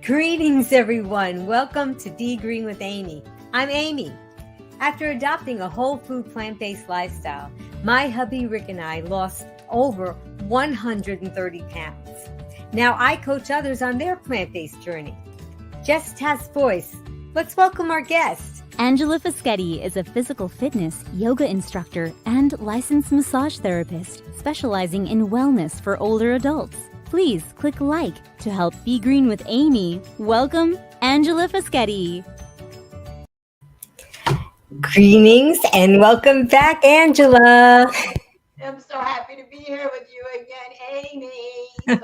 Greetings, everyone. Welcome to Be Green with Amy. I'm Amy. After adopting a whole food plant-based lifestyle, my hubby Rick and I lost over 130 pounds. Now I coach others on their plant-based journey. Just Task Voice. Let's welcome our guest. Angela Fischetti is a physical fitness, yoga instructor, and licensed massage therapist specializing in wellness for older adults. Please click like to help Be Green with Amy. Welcome, Angela Fischetti. Greetings and welcome back, Angela. I'm so happy to be here with you again, Amy. So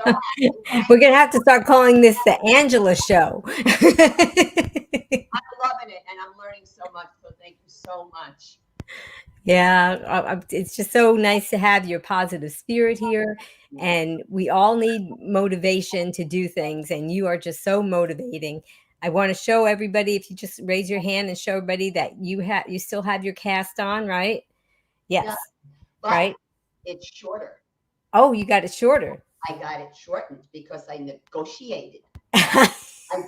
happy. We're going to have to start calling this the Angela Show. I'm loving it, and I'm learning so much, so thank you so much. Yeah, it's just so nice to have your positive spirit here. And we all need motivation to do things, and you are just so motivating. I want to show everybody, if you just raise your hand and show everybody that you still have your cast on, right? Yes. Yeah, but right. It's shorter. Oh, you got it shorter. I got it shortened because I negotiated. I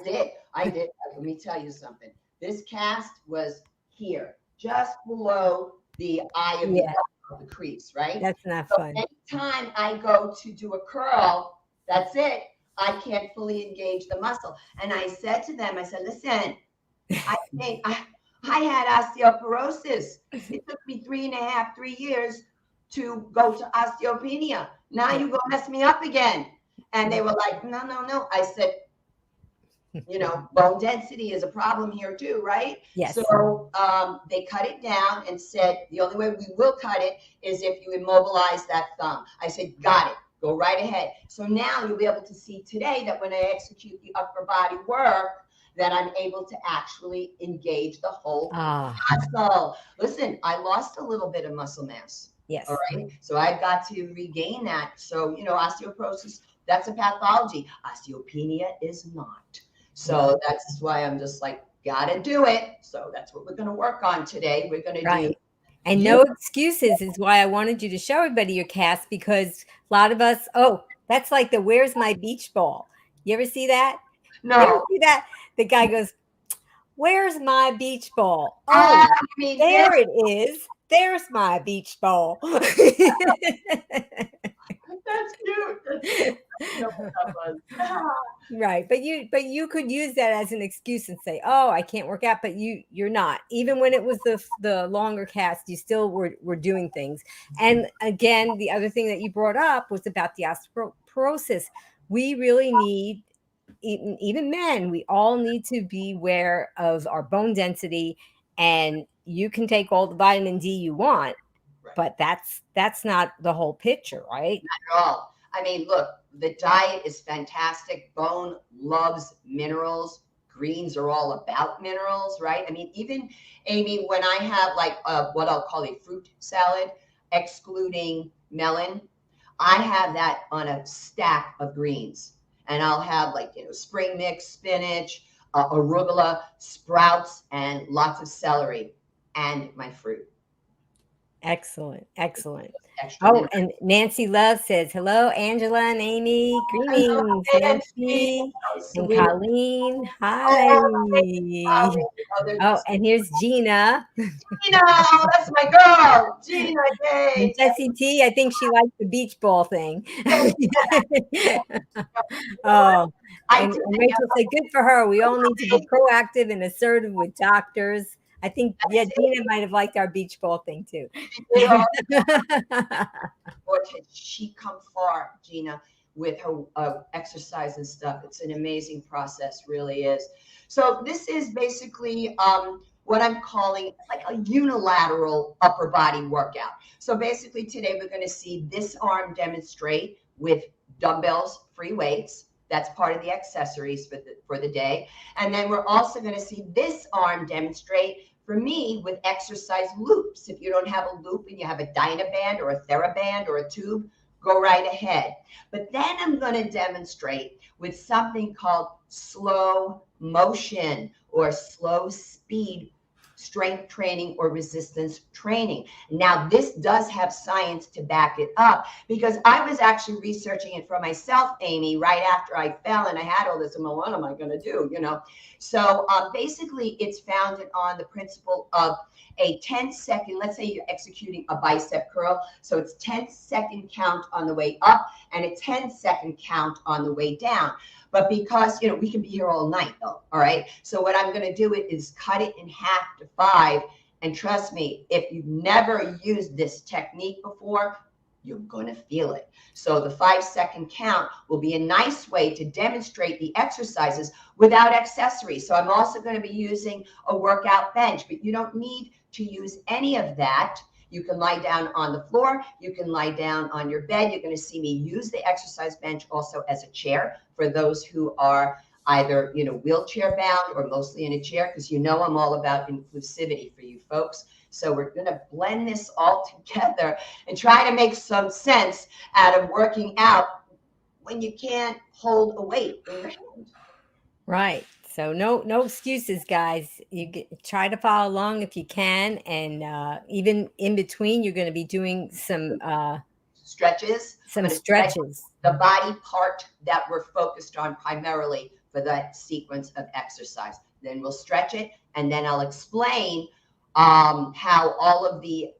did. Let me tell you something. This cast was here, just below the eye of the crease, right? That's not so fun. Anytime I go to do a curl, that's it. I can't fully engage the muscle. And I said to them, listen, I had osteoporosis. It took me 3 years to go to osteopenia. Now you go mess me up again. And they were like, no. I said, bone density is a problem here too, right? Yes. So they cut it down and said, the only way we will cut it is if you immobilize that thumb. I said, got it. Go right ahead. So now you'll be able to see today that when I execute the upper body work, that I'm able to actually engage the whole muscle. Listen, I lost a little bit of muscle mass. Yes. All right. So I've got to regain that. So, osteoporosis, that's a pathology. Osteopenia is not. So that's why I'm just like, gotta do it. So that's what we're going to work on today. We're going to do. And no excuses is why I wanted you to show everybody your cast, because a lot of us, that's like the "Where's my beach ball?" You ever see that? No. You ever see that? The guy goes, "Where's my beach ball?" Oh, there it is. There's my beach ball. That's cute. Right. But you could use that as an excuse and say, "Oh, I can't work out," but you're not. Even when it was the longer cast, you still were doing things. And again, the other thing that you brought up was about the osteoporosis. We really need, even men, we all need to be aware of our bone density, and you can take all the vitamin D you want, but that's not the whole picture, right? Not at all. I mean, look, the diet is fantastic. Bone loves minerals. Greens are all about minerals, right? I mean, even, Amy, when I have like what I'll call a fruit salad, excluding melon, I have that on a stack of greens. And I'll have spring mix, spinach, arugula, sprouts, and lots of celery, and my fruit. Excellent. Oh, and Nancy Love says, hello, Angela and Amy. Greetings, Nancy and Colleen. Hi. Oh, and here's Gina. Gina, that's my girl. Gina, yay. Jessie T, I think she likes the beach ball thing. Oh, and Rachel said, good for her. We all need to be proactive and assertive with doctors. I think, Gina might have liked our beach ball thing too. Boy, did she come far, Gina, with her exercise and stuff. It's an amazing process, really is. So this is basically what I'm calling like a unilateral upper body workout. So basically today we're going to see this arm demonstrate with dumbbells, free weights. That's part of the accessories for the day. And then we're also going to see this arm demonstrate for me with exercise loops. If you don't have a loop and you have a Dynaband or a TheraBand or a tube, go right ahead. But then I'm going to demonstrate with something called slow motion or slow speed strength training or resistance training. Now, this does have science to back it up, because I was actually researching it for myself, Amy, right after I fell and I had all this. I'm like, what am I going to do? So basically, it's founded on the principle of a 10-second, let's say you're executing a bicep curl. So it's 10-second count on the way up and a 10-second count on the way down. But because, we can be here all night though. All right. So what I'm going to do is cut it in half to 5. And trust me, if you've never used this technique before, you're going to feel it. So the 5-second count will be a nice way to demonstrate the exercises without accessories. So I'm also going to be using a workout bench, but you don't need to use any of that. You can lie down on the floor. You can lie down on your bed. You're going to see me use the exercise bench also as a chair for those who are either, wheelchair bound or mostly in a chair, because I'm all about inclusivity for you folks. So we're going to blend this all together and try to make some sense out of working out when you can't hold a weight in your hand. Right. So no excuses, guys. Try to follow along if you can, and even in between, you're going to be doing some stretches. Stretches. The body part that we're focused on primarily for that sequence of exercise. Then we'll stretch it, and then I'll explain how all of the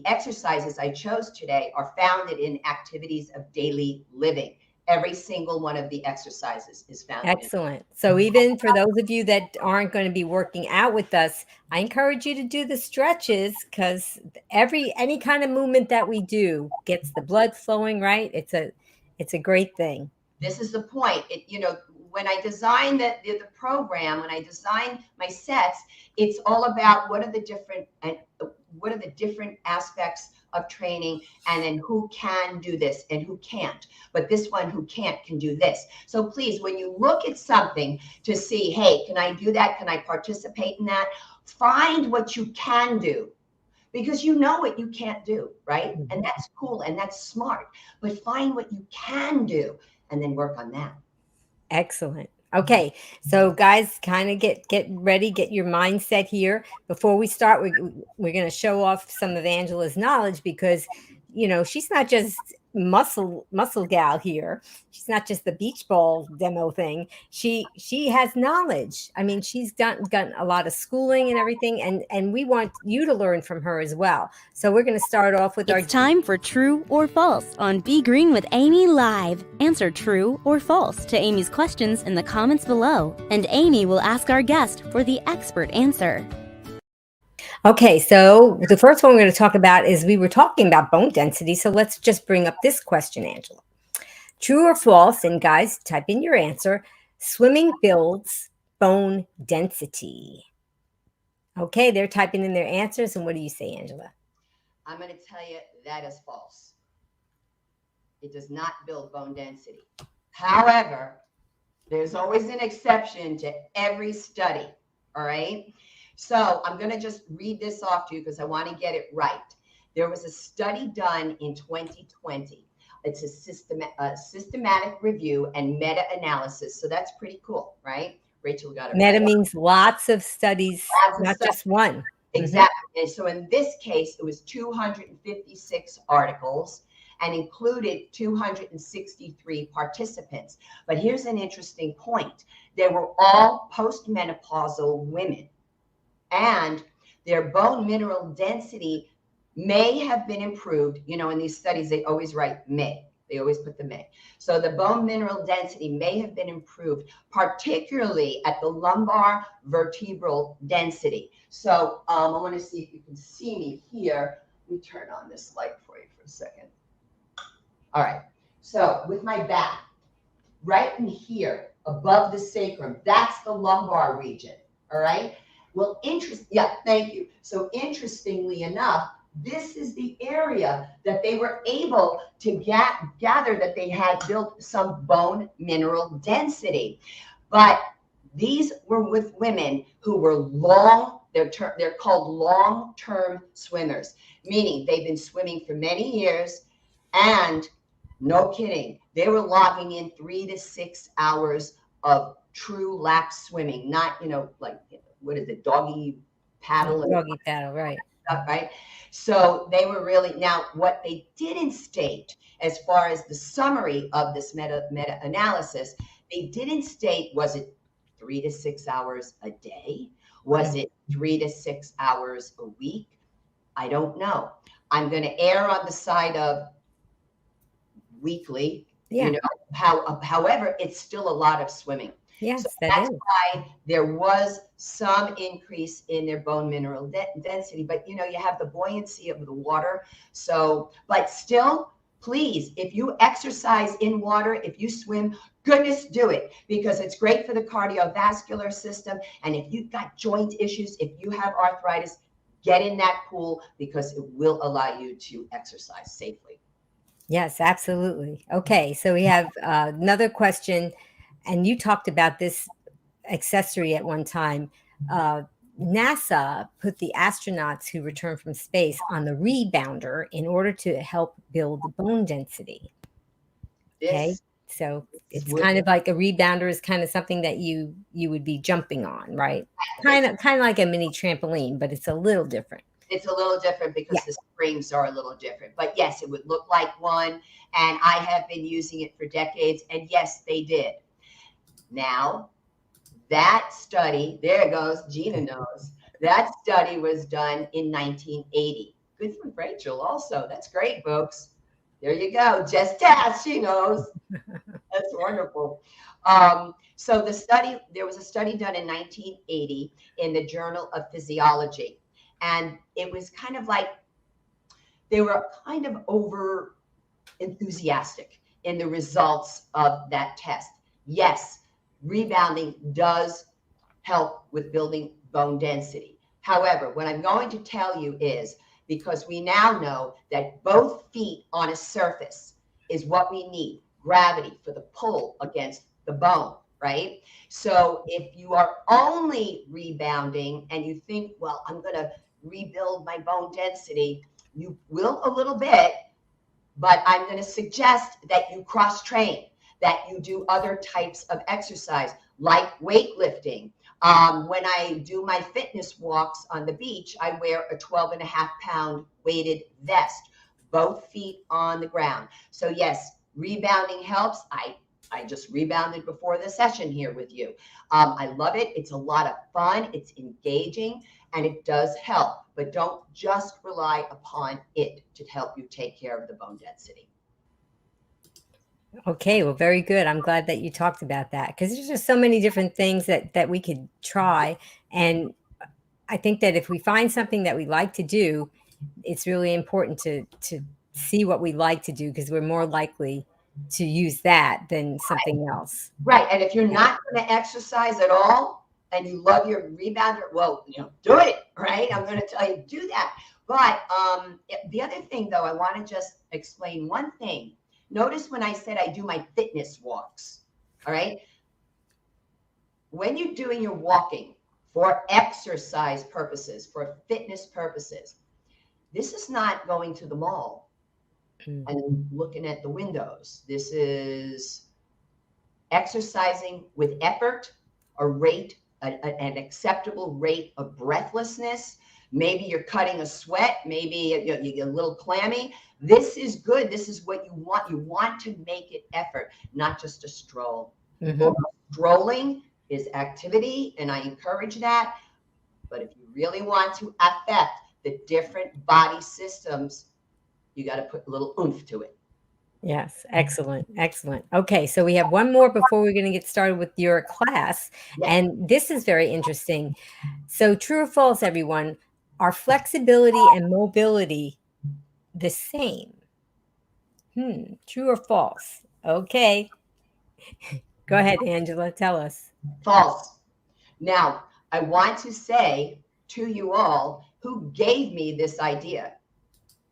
exercises I chose today are founded in activities of daily living. Every single one of the exercises is found. Excellent. So even for those of you that aren't going to be working out with us, I encourage you to do the stretches, because any kind of movement that we do gets the blood flowing, right? It's a great thing. This is the point. When I designed the program, when I designed my sets, it's all about what are the different aspects of training, and then who can do this and who can't. But this one who can't can do this. So please, when you look at something to see, hey, can I do that? Can I participate in that? Find what you can do, because you know what you can't do, right? Mm-hmm. And that's cool and that's smart. But find what you can do and then work on that. Excellent. Okay, so guys, kind of get ready, get your mindset here. Before we start, we're going to show off some of Angela's knowledge, because she's not just muscle gal here. She's not just the beach ball demo thing. She has knowledge. I mean, she's gotten a lot of schooling and everything, and we want you to learn from her as well. So we're going to start off with It's time for True or False on Be Green with Amy Live. Answer true or false to Amy's questions in the comments below, and Amy will ask our guest for the expert answer. Okay, so the first one we're going to talk about is, we were talking about bone density. So let's just bring up this question, Angela. True or false? And guys, type in your answer. Swimming builds bone density. Okay, they're typing in their answers. And what do you say, Angela? I'm going to tell you that is false. It does not build bone density. However, there's always an exception to every study. All right. So I'm going to just read this off to you, because I want to get it right. There was a study done in 2020. It's a systematic review and meta-analysis. So that's pretty cool, right? Rachel got it Meta right. means lots of studies, not just one. Exactly. And so in this case, it was 256 articles and included 263 participants. But here's an interesting point. They were all postmenopausal women, and their bone mineral density may have been improved. In these studies, they always write may. They always put the may. So the bone mineral density may have been improved, particularly at the lumbar vertebral density. So I want to see if you can see me here. Let me turn on this light for you for a second. All right. So with my back, right in here, above the sacrum, that's the lumbar region. All right. Well, thank you. So interestingly enough, this is the area that they were able to gather that they had built some bone mineral density. But these were with women who were they're called long-term swimmers, meaning they've been swimming for many years, and no kidding, they were logging in 3 to 6 hours of true lap swimming, not, what is it, doggy paddle and Doggy paddle, right. stuff, right? So they were really, now what they didn't state as far as the summary of this meta-analysis, they didn't state, was it 3 to 6 hours a day? Was it 3 to 6 hours a week? I don't know. I'm going to err on the side of weekly, Yeah. you know, however, it's still a lot of swimming. Yes, So that that's is. why there was some increase in their bone mineral density, but you know, you have the buoyancy of the water. So, but still, please, if you exercise in water, if you swim, goodness, do it, because it's great for the cardiovascular system. And if you've got joint issues, if you have arthritis, get in that pool because it will allow you to exercise safely. Yes, absolutely. Okay, so we have another question, and you talked about this accessory at one time. NASA put the astronauts who return from space on the rebounder in order to help build bone density. Okay, This so is it's kind of like a rebounder is kind of something that you would be jumping on, right? it's Kind of like a mini trampoline, but it's a little different. it's a little different Yeah. because the springs are a little different. But yes, it would look like one. And I have been using it for decades. And yes, they did. Now, that study, there it goes, Gina knows. That study was done in 1980. Good for Rachel also. That's great, folks. There you go. Just ask, she knows. That's wonderful. So there was a study done in 1980 in the Journal of Physiology. And it was kind of like they were kind of over enthusiastic in the results of that test. Yes, rebounding does help with building bone density. However, what I'm going to tell you is, because we now know that both feet on a surface is what we need, gravity for the pull against the bone, right? So if you are only rebounding and you think, well, I'm going to rebuild my bone density, you will a little bit, but I'm going to suggest that you cross train, that you do other types of exercise like weightlifting. When I do my fitness walks on the beach, I wear a 12.5-pound weighted vest, both feet on the ground. So yes, rebounding helps. I just rebounded before the session here with you. I love it. It's a lot of fun. It's engaging and it does help, but don't just rely upon it to help you take care of the bone density. Okay, well, very good. I'm glad that you talked about that because there's just so many different things that we could try. And I think that if we find something that we like to do, it's really important to see what we like to do because we're more likely to use that than something else. Right. And if you're not going to exercise at all and you love your rebounder, well, you know, do it, right? I'm going to tell you, do that. But the other thing, though, I want to just explain one thing. Notice when I said I do my fitness walks, all right? When you're doing your walking for exercise purposes, for fitness purposes, this is not going to the mall and looking at the windows. This is exercising with effort, a rate, an acceptable rate of breathlessness. Maybe you're cutting a sweat. Maybe you get a little clammy. This is good. This is what you want. You want to make it effort, not just a stroll. Strolling is activity, and I encourage that. But if you really want to affect the different body systems, you got to put a little oomph to it. Yes, excellent, excellent. Okay, so we have one more before we're going to get started with your class, and this is very interesting. So, true or false, everyone? Are flexibility and mobility the same? True or false? Okay. Go ahead, Angela, tell us. False. Now, I want to say to you all who gave me this idea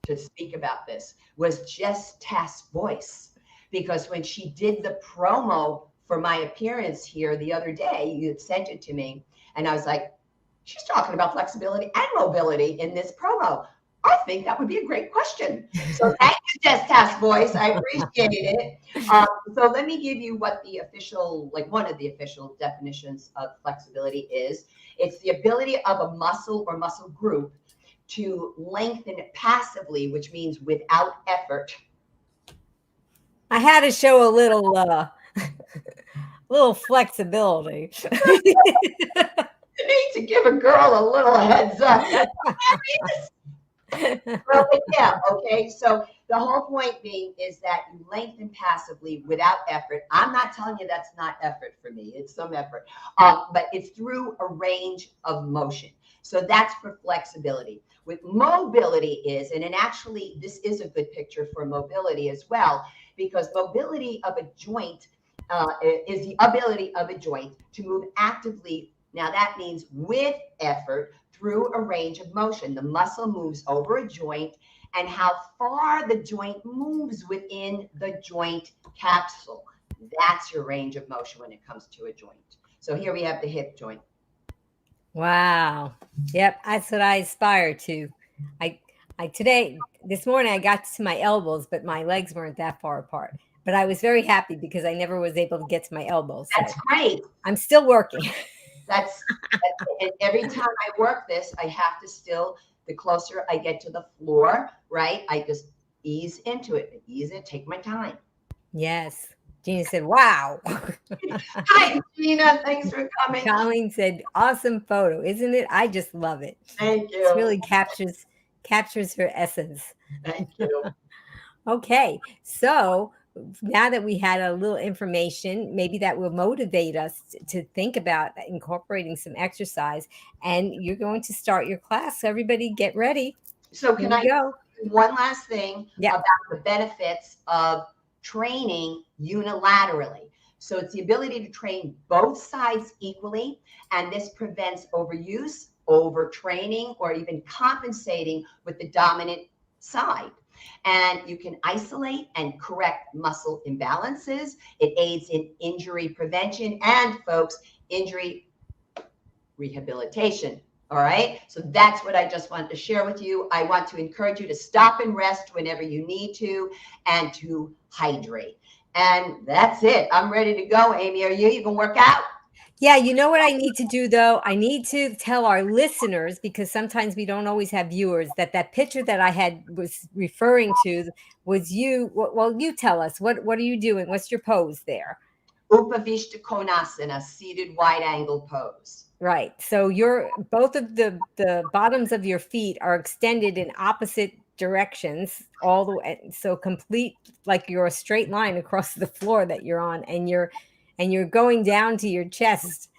to speak about this was Jess Tass Boyce, because when she did the promo for my appearance here the other day, you had sent it to me, and I was like, she's talking about flexibility and mobility in this promo. I think that would be a great question. So thank you, Test Task Voice. I appreciate it. So let me give you what the official, like one of the official definitions of flexibility is. It's the ability of a muscle or muscle group to lengthen passively, which means without effort. I had to show a little flexibility. You need to give a girl a little heads up. That's well, yeah, okay. So the whole point being is that you lengthen passively without effort. I'm not telling you that's not effort for me. It's some effort, but it's through a range of motion. So that's for flexibility. With mobility is, and actually this is a good picture for mobility as well, because mobility of a joint is the ability of a joint to move actively. Now that means with effort through a range of motion. The muscle moves over a joint and how far the joint moves within the joint capsule. That's your range of motion when it comes to a joint. So here we have the hip joint. Wow. Yep, that's what I aspire to. This morning I got to my elbows, but my legs weren't that far apart. But I was very happy because I never was able to get to my elbows. So that's great. I'm still working. That's and every time I work this, I have to still, the closer I get to the floor, right? I just ease into it, take my time. Yes. Gina said, wow. Hi, Gina. Thanks for coming. Colleen said, awesome photo, isn't it? I just love it. Thank you. It really captures her essence. Thank you. Okay. So now that we had a little information, maybe that will motivate us to think about incorporating some exercise. And you're going to start your class. So everybody get ready. So can I go? One last thing about the benefits of training unilaterally. So it's the ability to train both sides equally. And this prevents overuse, overtraining, or even compensating with the dominant side. And you can isolate and correct muscle imbalances. It aids in injury prevention and, folks, injury rehabilitation. All right. So that's what I just wanted to share with you. I want to encourage you to stop and rest whenever you need to and to hydrate. And that's it. I'm ready to go. Amy, are you? You can work out? Yeah, you know what I need to do, though? I need to tell our listeners, because sometimes we don't always have viewers, that picture that I was referring to was you. Well, you tell us. What are you doing? What's your pose there? Upavishta Konasana, seated wide angle pose. Right. So both of the bottoms of your feet are extended in opposite directions all the way. So complete, like you're a straight line across the floor that you're on, and you're going down to your chest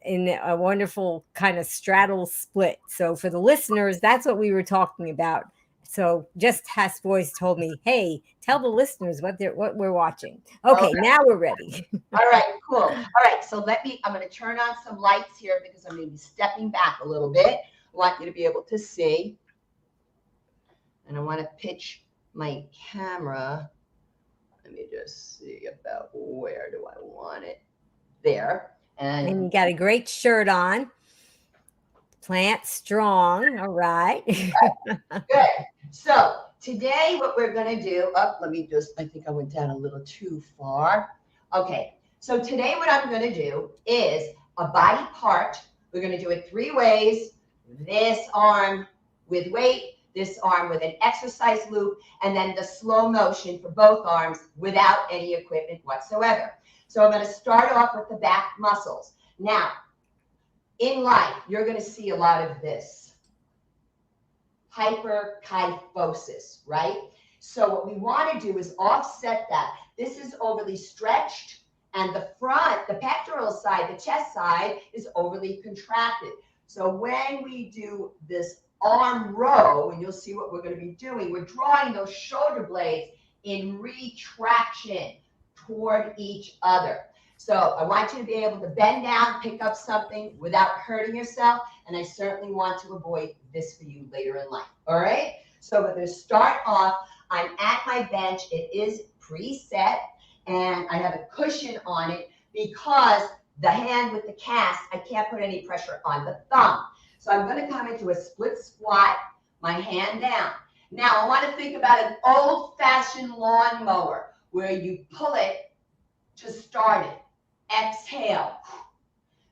in a wonderful kind of straddle split. So for the listeners, that's what we were talking about. So Just Task Voice told me, hey, tell the listeners what we're watching. Okay, now we're ready. All right, cool. All right, so I'm going to turn on some lights here because I'm going to be stepping back a little bit. I want you to be able to see. And I want to pitch my camera. Let me just see about where do I want it. There. And you got a great shirt on. Plant strong. All right. Good. So today what we're going to do, I think I went down a little too far. Okay. So today what I'm going to do is a body part. We're going to do it 3 ways. This arm with weight, this arm with an exercise loop, and then the slow motion for both arms without any equipment whatsoever. So I'm going to start off with the back muscles. Now, in life, you're going to see a lot of this. Hyperkyphosis, right? So what we want to do is offset that. This is overly stretched, and the pectoral side, the chest side, is overly contracted. So when we do this arm row, and you'll see what we're going to be doing, we're drawing those shoulder blades in retraction toward each other. So I want you to be able to bend down, pick up something without hurting yourself. And I certainly want to avoid this for you later in life. All right. So we're going to start off. I'm at my bench. It is preset. And I have a cushion on it because the hand with the cast, I can't put any pressure on the thumb. So I'm going to come into a split squat my hand down. Now I want to think about an old-fashioned lawn mower where you pull it to start it. Exhale.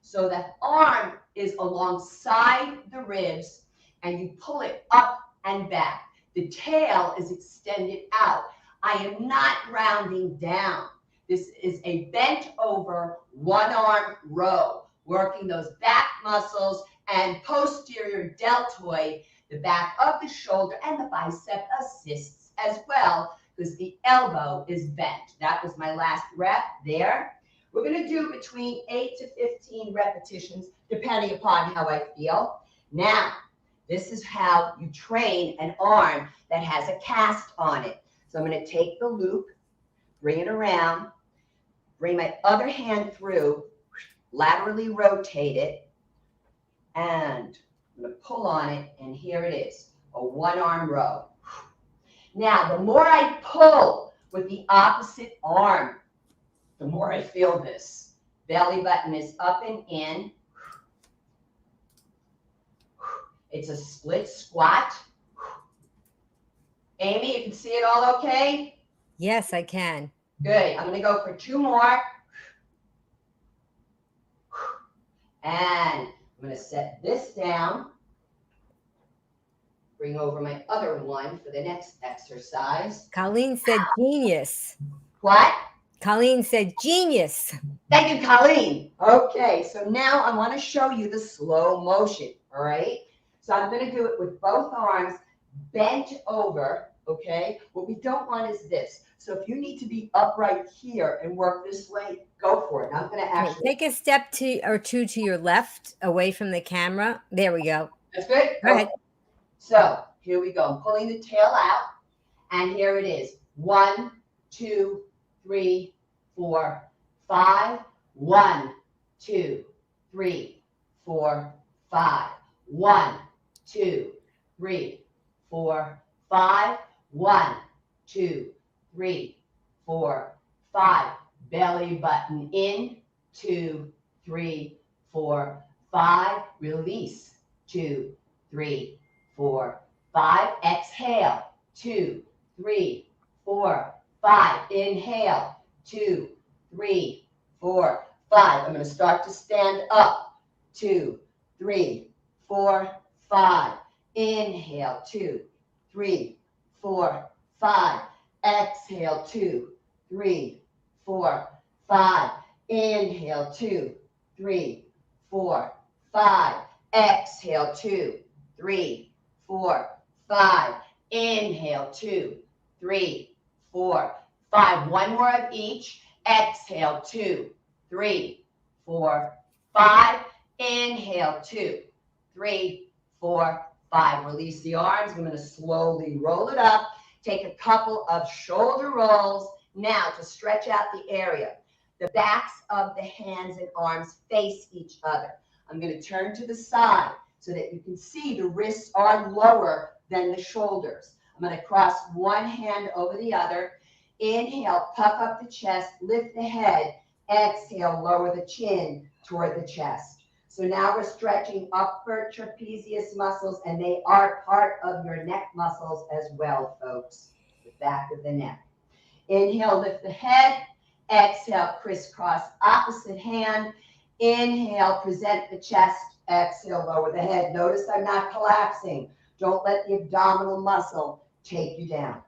So that arm is alongside the ribs and you pull it up and back. The tail is extended out. I am not rounding down. This is a bent over one arm row, working those back muscles and posterior deltoid, the back of the shoulder, and the bicep assists as well because the elbow is bent. That was my last rep there. We're going to do between 8 to 15 repetitions, depending upon how I feel. Now, this is how you train an arm that has a cast on it. So I'm going to take the loop, bring it around, bring my other hand through, laterally rotate it, and I'm going to pull on it, and here it is, a one-arm row. Now, the more I pull with the opposite arm, the more I feel this. Belly button is up and in. It's a split squat. Amy, you can see it all okay? Yes, I can. Good. I'm going to go for 2 more. And I'm going to set this down. Bring over my other one for the next exercise. Colleen said genius. What? Colleen said genius. Thank you, Colleen. Okay, so now I want to show you the slow motion, all right? So I'm going to do it with both arms bent over, okay? What we don't want is this. So if you need to be upright here and work this way, go for it. I'm going to actually take a step or two to your left, away from the camera. There we go. That's good? Go ahead. So here we go. I'm pulling the tail out, and here it is. 1, 2, 3, 4, 5. 1, 2, 3, 4, 5. 1, 2, 3, 4, 5. 1, 2, 3, 4, 5. Belly button in. 2, 3, 4, 5. Release. 2, 3, 4, 5. Exhale. 2, 3, 4, 5. Inhale. 2, 3, 4, 5. I'm going to start to stand up. 2, 3, 4, 5. Inhale. 2, 3, 4, 5. Exhale. 2, 3, 4, 5. Inhale. 2, 3, 4, 5. Exhale. 2, 3, 4, 5. Inhale. 2, 3, 4, 5. One more of each. Exhale. 2, 3, 4, 5. Inhale. 2, 3, 4, 5. Release the arms. I'm going to slowly roll it up. Take a couple of shoulder rolls. Now to stretch out the area. The backs of the hands and arms face each other. I'm going to turn to the side so that you can see the wrists are lower than the shoulders. I'm going to cross one hand over the other. Inhale, puff up the chest, lift the head. Exhale, lower the chin toward the chest. So now we're stretching upper trapezius muscles, and they are part of your neck muscles as well, folks. The back of the neck. Inhale, lift the head. Exhale, crisscross opposite hand. Inhale, present the chest. Exhale, lower the head. Notice I'm not collapsing. Don't let the abdominal muscle take you down.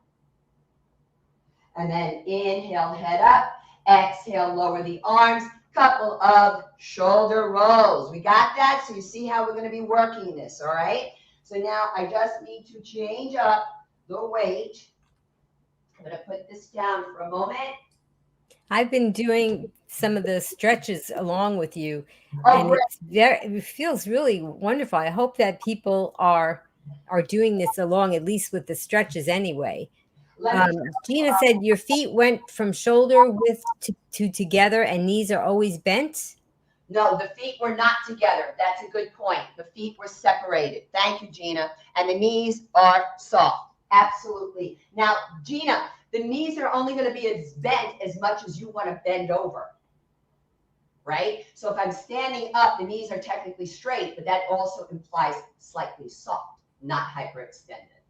And then inhale, head up. Exhale, lower the arms. Couple of shoulder rolls. We got that? So you see how we're going to be working this, all right? So now I just need to change up the weight. I'm going to put this down for a moment. I've been doing some of the stretches along with you, Oh, and it feels really wonderful. I hope that people are doing this along, at least with the stretches anyway. Gina said your feet went from shoulder width to together, and knees are always bent. No, the feet were not together. That's a good point. The feet were separated. Thank you, Gina. And the knees are soft. Absolutely. Now, Gina, the knees are only going to be as bent as much as you want to bend over, right? So if I'm standing up, the knees are technically straight, but that also implies slightly soft. not hyperextended.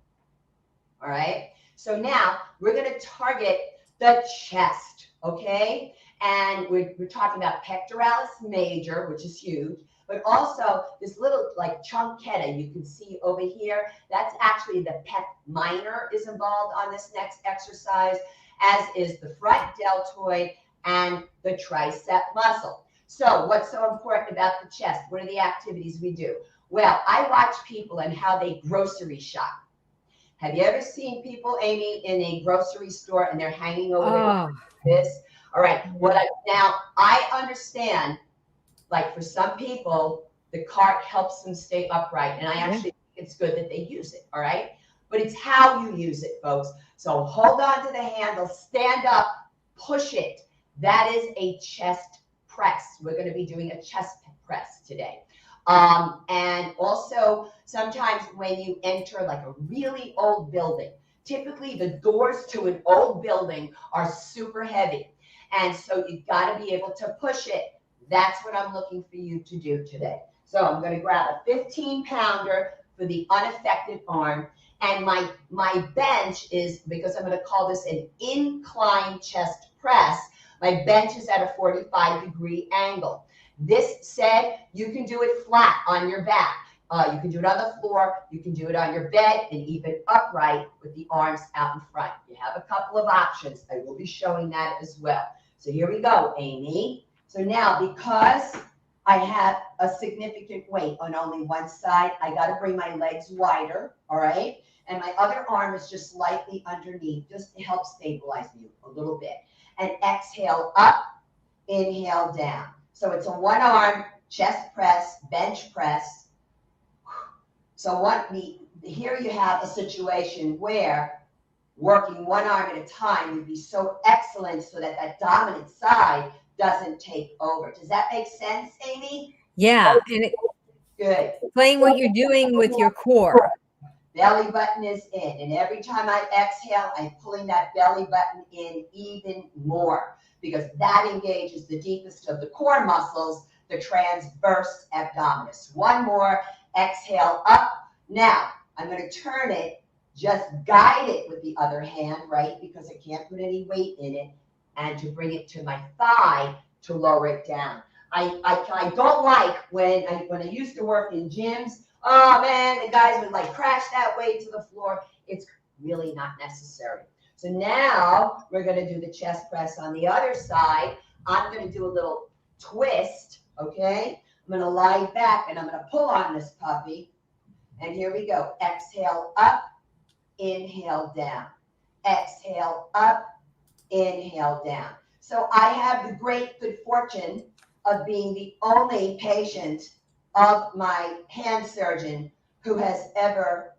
All right. So now we're going to target the chest. Okay. And we're talking about pectoralis major, which is huge, but also this little like truncatus you can see over here. That's actually the pec minor is involved on this next exercise, as is the front deltoid and the tricep muscle. So what's so important about the chest? What are the activities we do? Well, I watch people and how they grocery shop. Have you ever seen people, Amy, in a grocery store and they're hanging over Oh, this? All right. Now I understand, like for some people, the cart helps them stay upright, and I actually think it's good that they use it. All right. But it's how you use it, folks. So hold on to the handle, stand up, push it. That is a chest press. We're going to be doing a chest press today. And also sometimes when you enter like a really old building, typically the doors to an old building are super heavy. And so you've got to be able to push it. That's what I'm looking for you to do today. So I'm going to grab a 15-pounder for the unaffected arm. And my bench is, because I'm going to call this an incline chest press, my bench is at a 45-degree angle. This said, you can do it flat on your back. You can do it on the floor. You can do it on your bed and even upright with the arms out in front. You have a couple of options. I will be showing that as well. So here we go, Amy. So now, because I have a significant weight on only one side, I got to bring my legs wider, all right? And my other arm is just slightly underneath, just to help stabilize me a little bit. And exhale up, inhale down. So it's a one-arm chest press, bench press. So here you have a situation where working one arm at a time would be so excellent so that that dominant side doesn't take over. Does that make sense, Amy? yeah. And Good. explain what you're doing with your core. Belly button is in. And every time I exhale, I'm pulling that belly button in even more, because that engages the deepest of the core muscles, the transverse abdominis. One more, exhale up. Now, I'm going to turn it, just guide it with the other hand, right? Because I can't put any weight in it, and to bring it to my thigh to lower it down. I don't like when I used to work in gyms, oh man, the guys would like crash that weight to the floor. It's really not necessary. So now we're going to do the chest press on the other side. I'm going to do a little twist, okay? I'm going to lie back and I'm going to pull on this puppy. And here we go. Exhale up, inhale down. Exhale up, inhale down. So I have the great good fortune of being the only patient of my hand surgeon who has ever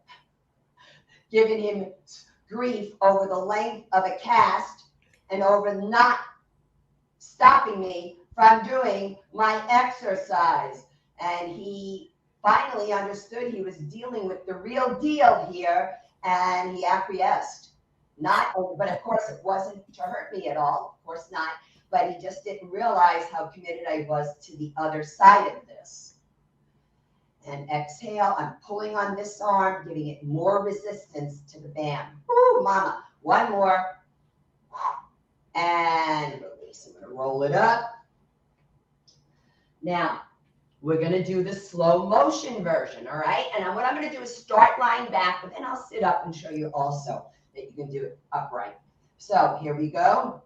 given him grief over the length of a cast and over not stopping me from doing my exercise. And he finally understood he was dealing with the real deal here, and he acquiesced. But of course it wasn't to hurt me at all, of course not, but he just didn't realize how committed I was to the other side of this. And exhale, I'm pulling on this arm, giving it more resistance to the band. Woo, mama. One more. And release. I'm going to roll it up. Now, we're going to do the slow motion version, all right? And what I'm going to do is start lying back, but then I'll sit up and show you also that you can do it upright. So here we go.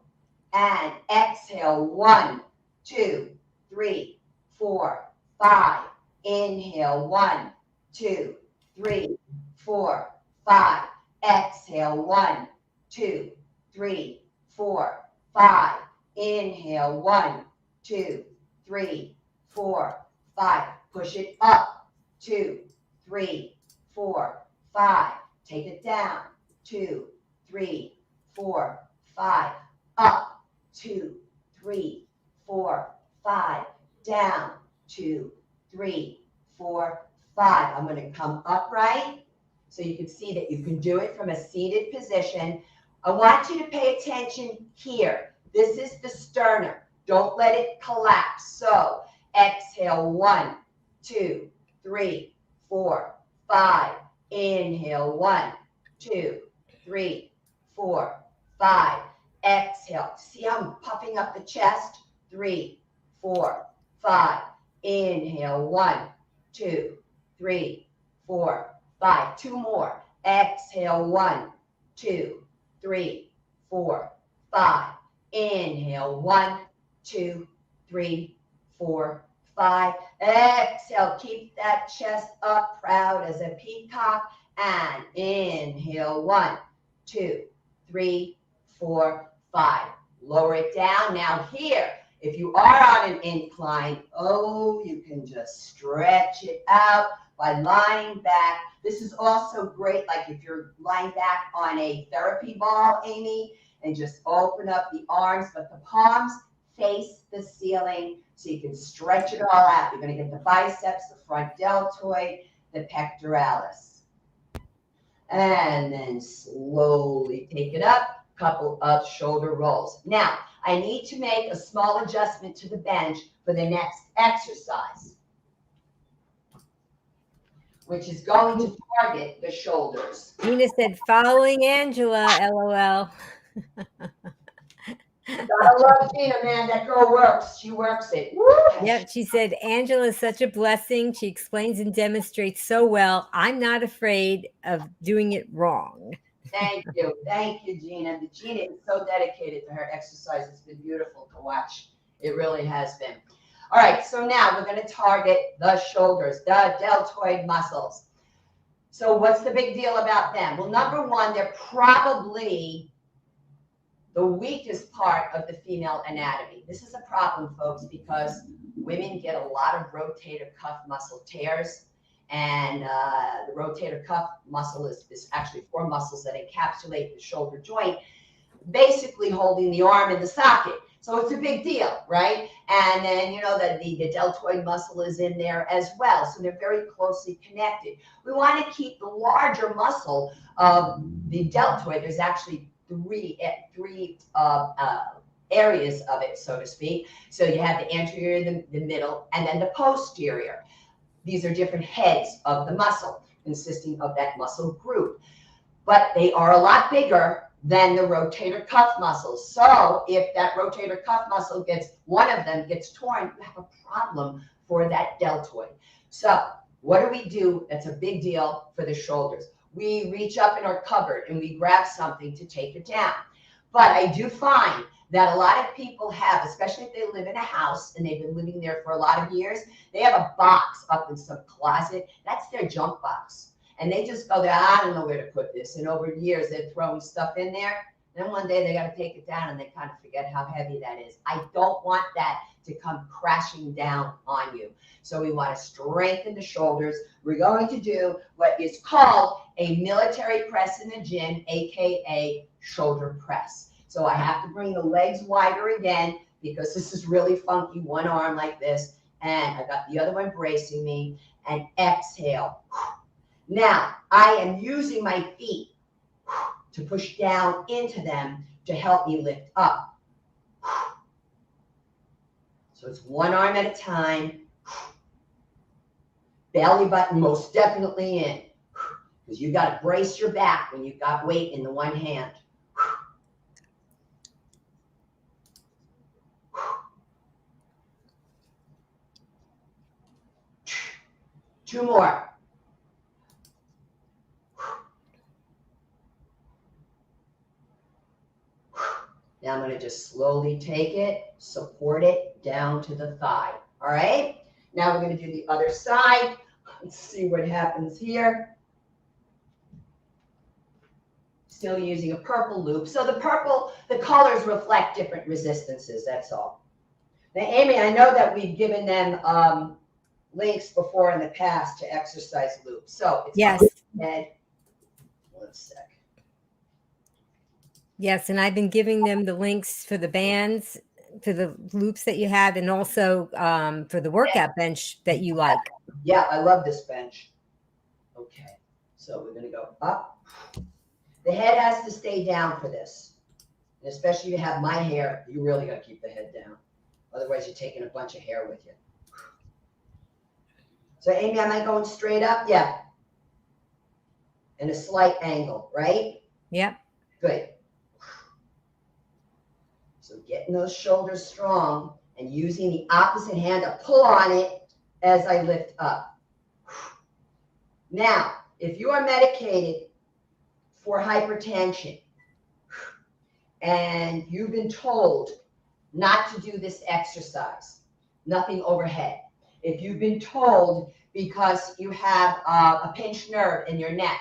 And exhale, 1, 2, 3, 4, 5. Inhale, 1, 2, 3, 4, 5. Exhale, 1, 2, 3, 4, 5. Inhale, 1, 2, 3, 4, 5. Push it up. 2, 3, 4, 5. Take it down. 2, 3, 4, 5. Up. 2, 3, 4, 5. Down. 2, 3, 4, 5. I'm going to come upright so you can see that you can do it from a seated position. I want you to pay attention here. This is the sternum. Don't let it collapse. So exhale, 1, 2, 3, 4, 5. Inhale, 1, 2, 3, 4, 5. Exhale. See how I'm puffing up the chest? 3, 4, 5. Inhale, 1, 2, 3, 4, 5. 2 more. Exhale, 1, 2, 3, 4, 5. Inhale, 1, 2, 3, 4, 5. Exhale, keep that chest up, proud as a peacock. And inhale, 1, 2, 3, 4, 5. Lower it down. Now here, if you are on an incline, you can just stretch it out by lying back. This is also great, like if you're lying back on a therapy ball, Amy, and just open up the arms, but the palms face the ceiling so you can stretch it all out. You're going to get the biceps, the front deltoid, the pectoralis. And then slowly take it up, couple of shoulder rolls. Now, I need to make a small adjustment to the bench for the next exercise, which is going to target the shoulders. Gina said, following Angela, LOL. Gotta love Gina, man. That girl works. She works it. Woo! Yep, she said, Angela is such a blessing. She explains and demonstrates so well. I'm not afraid of doing it wrong. Thank you. Thank you, Gina. Gina is so dedicated to her exercise. It's been beautiful to watch. It really has been. All right, so now we're going to target the shoulders, the deltoid muscles. So what's the big deal about them? Well, number one, they're probably the weakest part of the female anatomy. This is a problem, folks, because women get a lot of rotator cuff muscle tears. And the rotator cuff muscle is actually 4 muscles that encapsulate the shoulder joint, basically holding the arm in the socket. So it's a big deal, right? And then, you know, that the deltoid muscle is in there as well. So they're very closely connected. We want to keep the larger muscle of the deltoid. There's actually three areas of it, so to speak. So you have the anterior, the middle, and then the posterior. These are different heads of the muscle, consisting of that muscle group. But they are a lot bigger than the rotator cuff muscles. So if that rotator cuff muscle one of them gets torn, you have a problem for that deltoid. So what do? That's a big deal for the shoulders. We reach up in our cupboard and we grab something to take it down. But I do find that a lot of people have, especially if they live in a house and they've been living there for a lot of years, they have a box up in some closet. That's their junk box. And they just go there, I don't know where to put this. And over years, they're throwing stuff in there. Then one day they got to take it down and they kind of forget how heavy that is. I don't want that to come crashing down on you. So we want to strengthen the shoulders. We're going to do what is called a military press in the gym, AKA shoulder press. So I have to bring the legs wider again because this is really funky. One arm like this, and I got the other one bracing me, and exhale. Now, I am using my feet to push down into them to help me lift up. So it's one arm at a time. Belly button most definitely in, because you got to brace your back when you've got weight in the one hand. Two more. Now I'm going to just slowly take it, support it down to the thigh. All right. Now we're going to do the other side. Let's see what happens here. Still using a purple loop. So the colors reflect different resistances. That's all. Now, Amy, I know that we've given them links before in the past to exercise loops. So it's yes. Head. One sec. Yes, and I've been giving them the links for the bands, for the loops that you have, and also for the workout bench that you like. Yeah, I love this bench. Okay, so we're going to go up. The head has to stay down for this. And especially if you have my hair, you really got to keep the head down. Otherwise, you're taking a bunch of hair with you. So, Amy, am I going straight up? Yeah. and a slight angle, right? Yep. Good. So getting those shoulders strong and using the opposite hand to pull on it as I lift up. Now, if you are medicated for hypertension and you've been told not to do this exercise, nothing overhead. If you've been told because you have a pinched nerve in your neck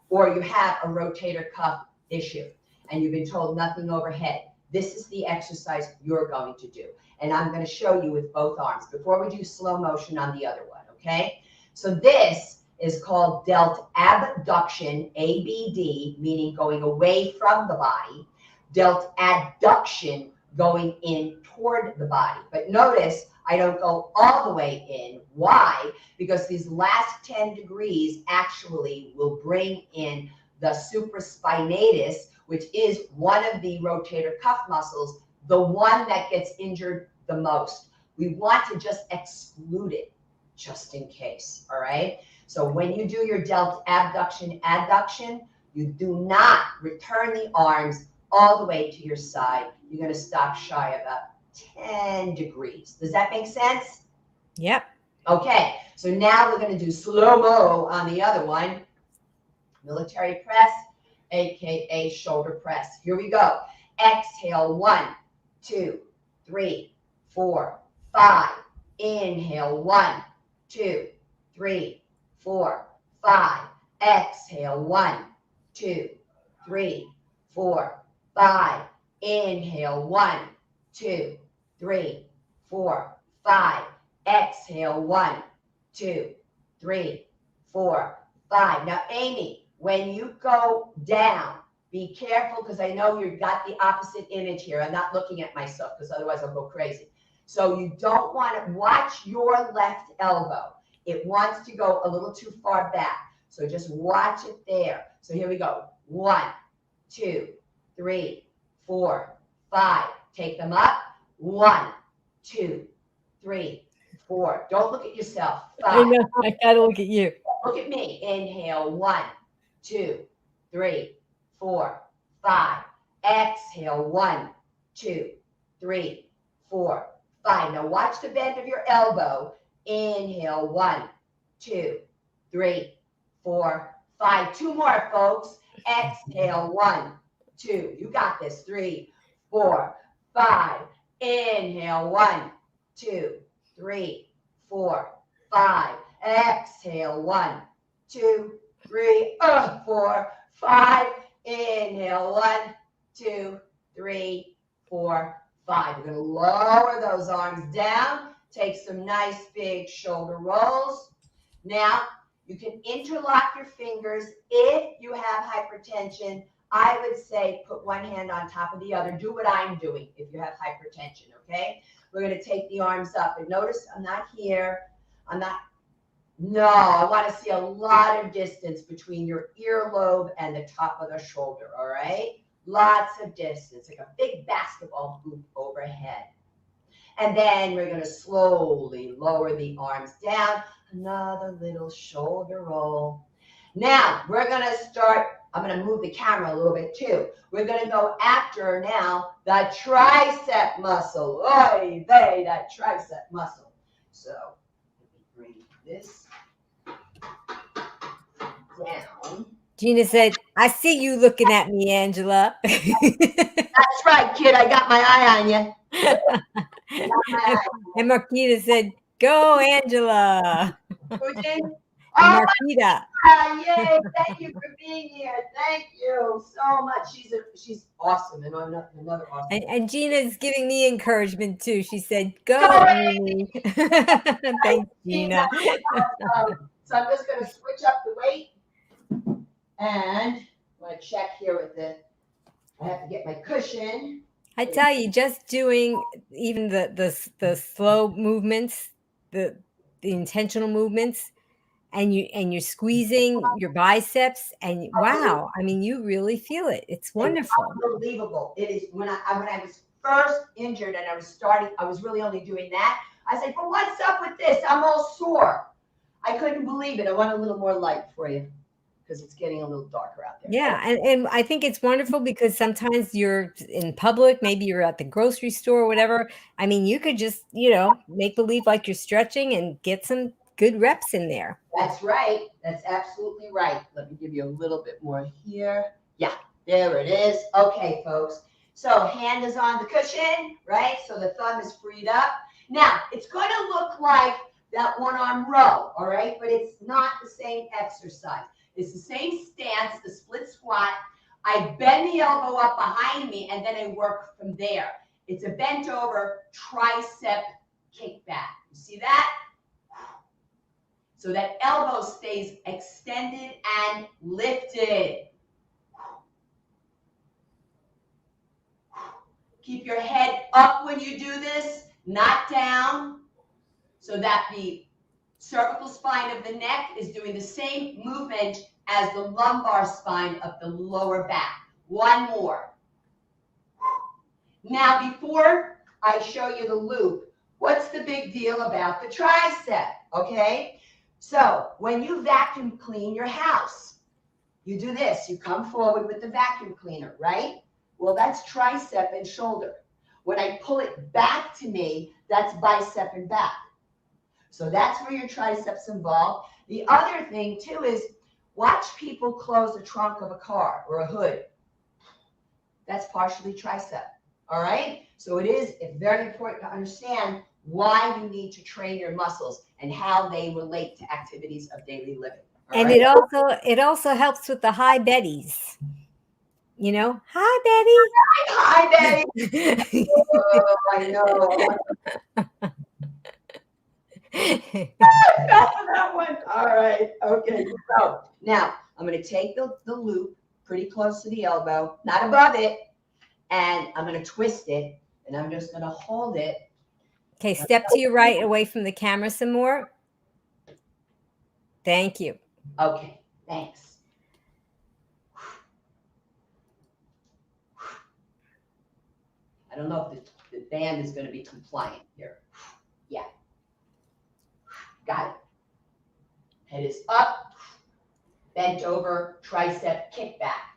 or you have a rotator cuff issue and you've been told nothing overhead, this is the exercise you're going to do. And I'm going to show you with both arms before we do slow motion on the other one, okay? So this is called delt abduction, ABD, meaning going away from the body, delt adduction, going in toward the body. But notice I don't go all the way in. Why? Because these last 10 degrees actually will bring in the supraspinatus, which is one of the rotator cuff muscles, the one that gets injured the most. We want to just exclude it just in case, all right? So when you do your delt abduction, adduction, you do not return the arms all the way to your side. You're going to stop shy about 10 degrees. Does that make sense? Yep. Okay, so now we're going to do slow-mo on the other one. Military press, AKA shoulder press. Here we go. Exhale, 1, 2, 3, 4, 5. Inhale, 1, 2, 3, 4, 5. Exhale, 1, 2, 3, 4, 5. Inhale, 1, 2, 3, 4, 5. Exhale, 1, 2, 3, 4, 5. Now, Amy, when you go down, be careful because I know you've got the opposite image here. I'm not looking at myself because otherwise I'll go crazy. So you don't want to watch your left elbow. It wants to go a little too far back. So just watch it there. So here we go. 1, 2, 3, 4, 5. Take them up. 1, 2, 3, 4. Don't look at yourself. 5. I know. I gotta look at you. Look at me. Inhale. 1, 2, 3, 4, 5. Exhale. 1, 2, 3, 4, 5. Now watch the bend of your elbow. Inhale. 1, 2, 3, 4, 5. 2 more, folks. Exhale. 1, 2. You got this. 3, 4, 5. Inhale. 1, 2, 3, 4, 5. Exhale. 1, 2, 3, 4, 5. Inhale. 1, 2, 3, 4, 5. We're going to lower those arms down. Take some nice big shoulder rolls. Now, you can interlock your fingers. If you have hypertension, I would say put one hand on top of the other. Do what I'm doing if you have hypertension, okay? We're going to take the arms up. And notice I'm not here. No, I want to see a lot of distance between your earlobe and the top of the shoulder, all right? Lots of distance, like a big basketball hoop overhead. And then we're going to slowly lower the arms down. Another little shoulder roll. Now, we're going to start. I'm going to move the camera a little bit too. We're going to go after now the tricep muscle. Oy vey, that tricep muscle. So, let me bring this down. Gina said, I see you looking at me, Angela. That's right, kid. I got my eye on you. And Marquita said, go, Angela. Who did? Marquita. Yay, thank you for being here. Thank you so much. She's awesome. And another awesome. And Gina's giving me encouragement too. She said, go, Amy. Thanks, Gina. So I'm just going to switch up the weight. And I'm going to check here with I have to get my cushion. I tell you, just doing even the slow movements, the intentional movements, and you're squeezing your biceps, and wow, I mean, you really feel it. It's wonderful. It's unbelievable. It is. When I was first injured and I was really only doing that. I said, "But what's up with this? I'm all sore." I couldn't believe it. I want a little more light for you. because it's getting a little darker out there. Yeah, and I think it's wonderful because sometimes you're in public, maybe you're at the grocery store or whatever. I mean, you could just, make believe like you're stretching and get some good reps in there. That's right. That's absolutely right. Let me give you a little bit more here. Yeah, there it is. Okay, folks. So hand is on the cushion, right? So the thumb is freed up. Now, it's going to look like that one-arm row, all right? But it's not the same exercise. It's the same stance, the split squat. I bend the elbow up behind me, and then I work from there. It's a bent over tricep kickback. You see that? So that elbow stays extended and lifted. Keep your head up when you do this, not down, so that the cervical spine of the neck is doing the same movement as the lumbar spine of the lower back. One more. Now, before I show you the loop, what's the big deal about the tricep, okay? So when you vacuum clean your house, you do this. You come forward with the vacuum cleaner, right? Well, that's tricep and shoulder. When I pull it back to me, that's bicep and back. So that's where your triceps involved. The other thing, too, is watch people close the trunk of a car or a hood. That's partially tricep, all right? So it is very important to understand why you need to train your muscles and how they relate to activities of daily living. And right? it also helps with the high Bettys. Hi Hi, Betty. Betty. Oh, I know. That one. All right. Okay. So now I'm going to take the loop pretty close to the elbow, not above it, and I'm going to twist it, and I'm just going to hold it. Okay, step to your right away from the camera some more. Thank you. Okay. Thanks. I don't know if the band is going to be compliant here. Yeah. Got it. Head is up, bent over, tricep kickback.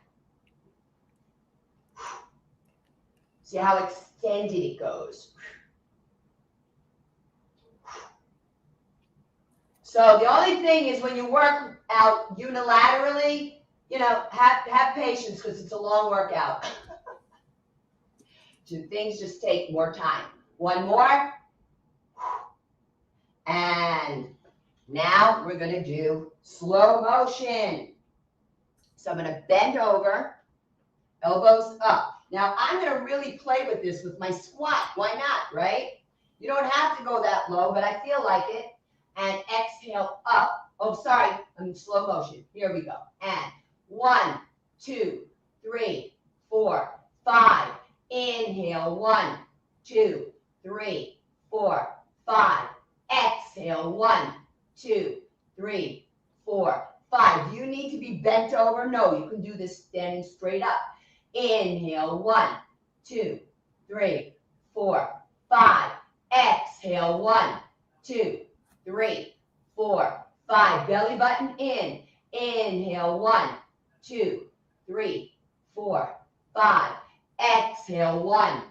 See how extended it goes. So the only thing is when you work out unilaterally, have patience because it's a long workout. Things just take more time. One more. And now we're going to do slow motion. So I'm going to bend over, elbows up. Now I'm going to really play with this with my squat. Why not, right? You don't have to go that low, but I feel like it. And exhale up. Oh, sorry, I'm in slow motion. Here we go. And 1, 2, 3, 4, 5. Inhale, 1, 2, 3, 4, 5. Exhale, 1, 2, 3, 4, 5. Do you need to be bent over? No, you can do this standing straight up. Inhale, 1, 2, 3, 4, 5. Exhale, 1, 2, 3, 4, 5. Belly button in. Inhale, 1, 2, 3, 4, 5. Exhale, 1,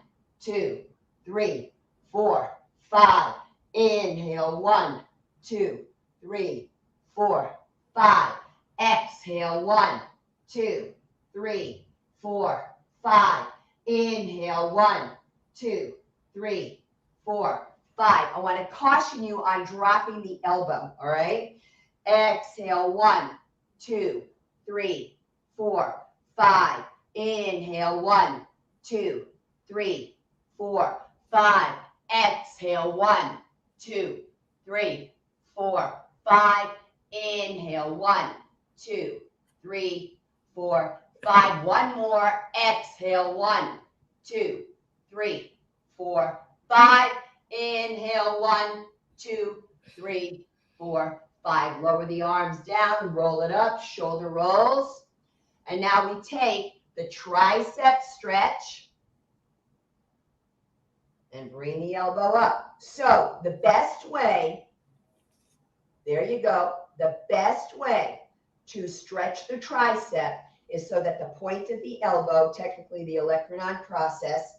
2, 3, 4, 5. Inhale, 1, 2, 3, 4, 5. Exhale, 1, 2, 3, 4, 5. Inhale, 1, 2, 3, 4, 5. I want to caution you on dropping the elbow, all right? Exhale, 1, 2, 3, 4, 5. Inhale, 1, 2, 3, 4, 5. Exhale, 1, 2, 3, 4, 5. Inhale, 1, 2, 3, 4, 5. One more. Exhale, 1, 2, 3, 4, 5. Inhale, 1, 2, 3, 4, 5. Lower the arms down, roll it up, shoulder rolls. And now we take the tricep stretch and bring the elbow up. So the best way, there you go, the best way to stretch the tricep is so that the point of the elbow, technically the olecranon process,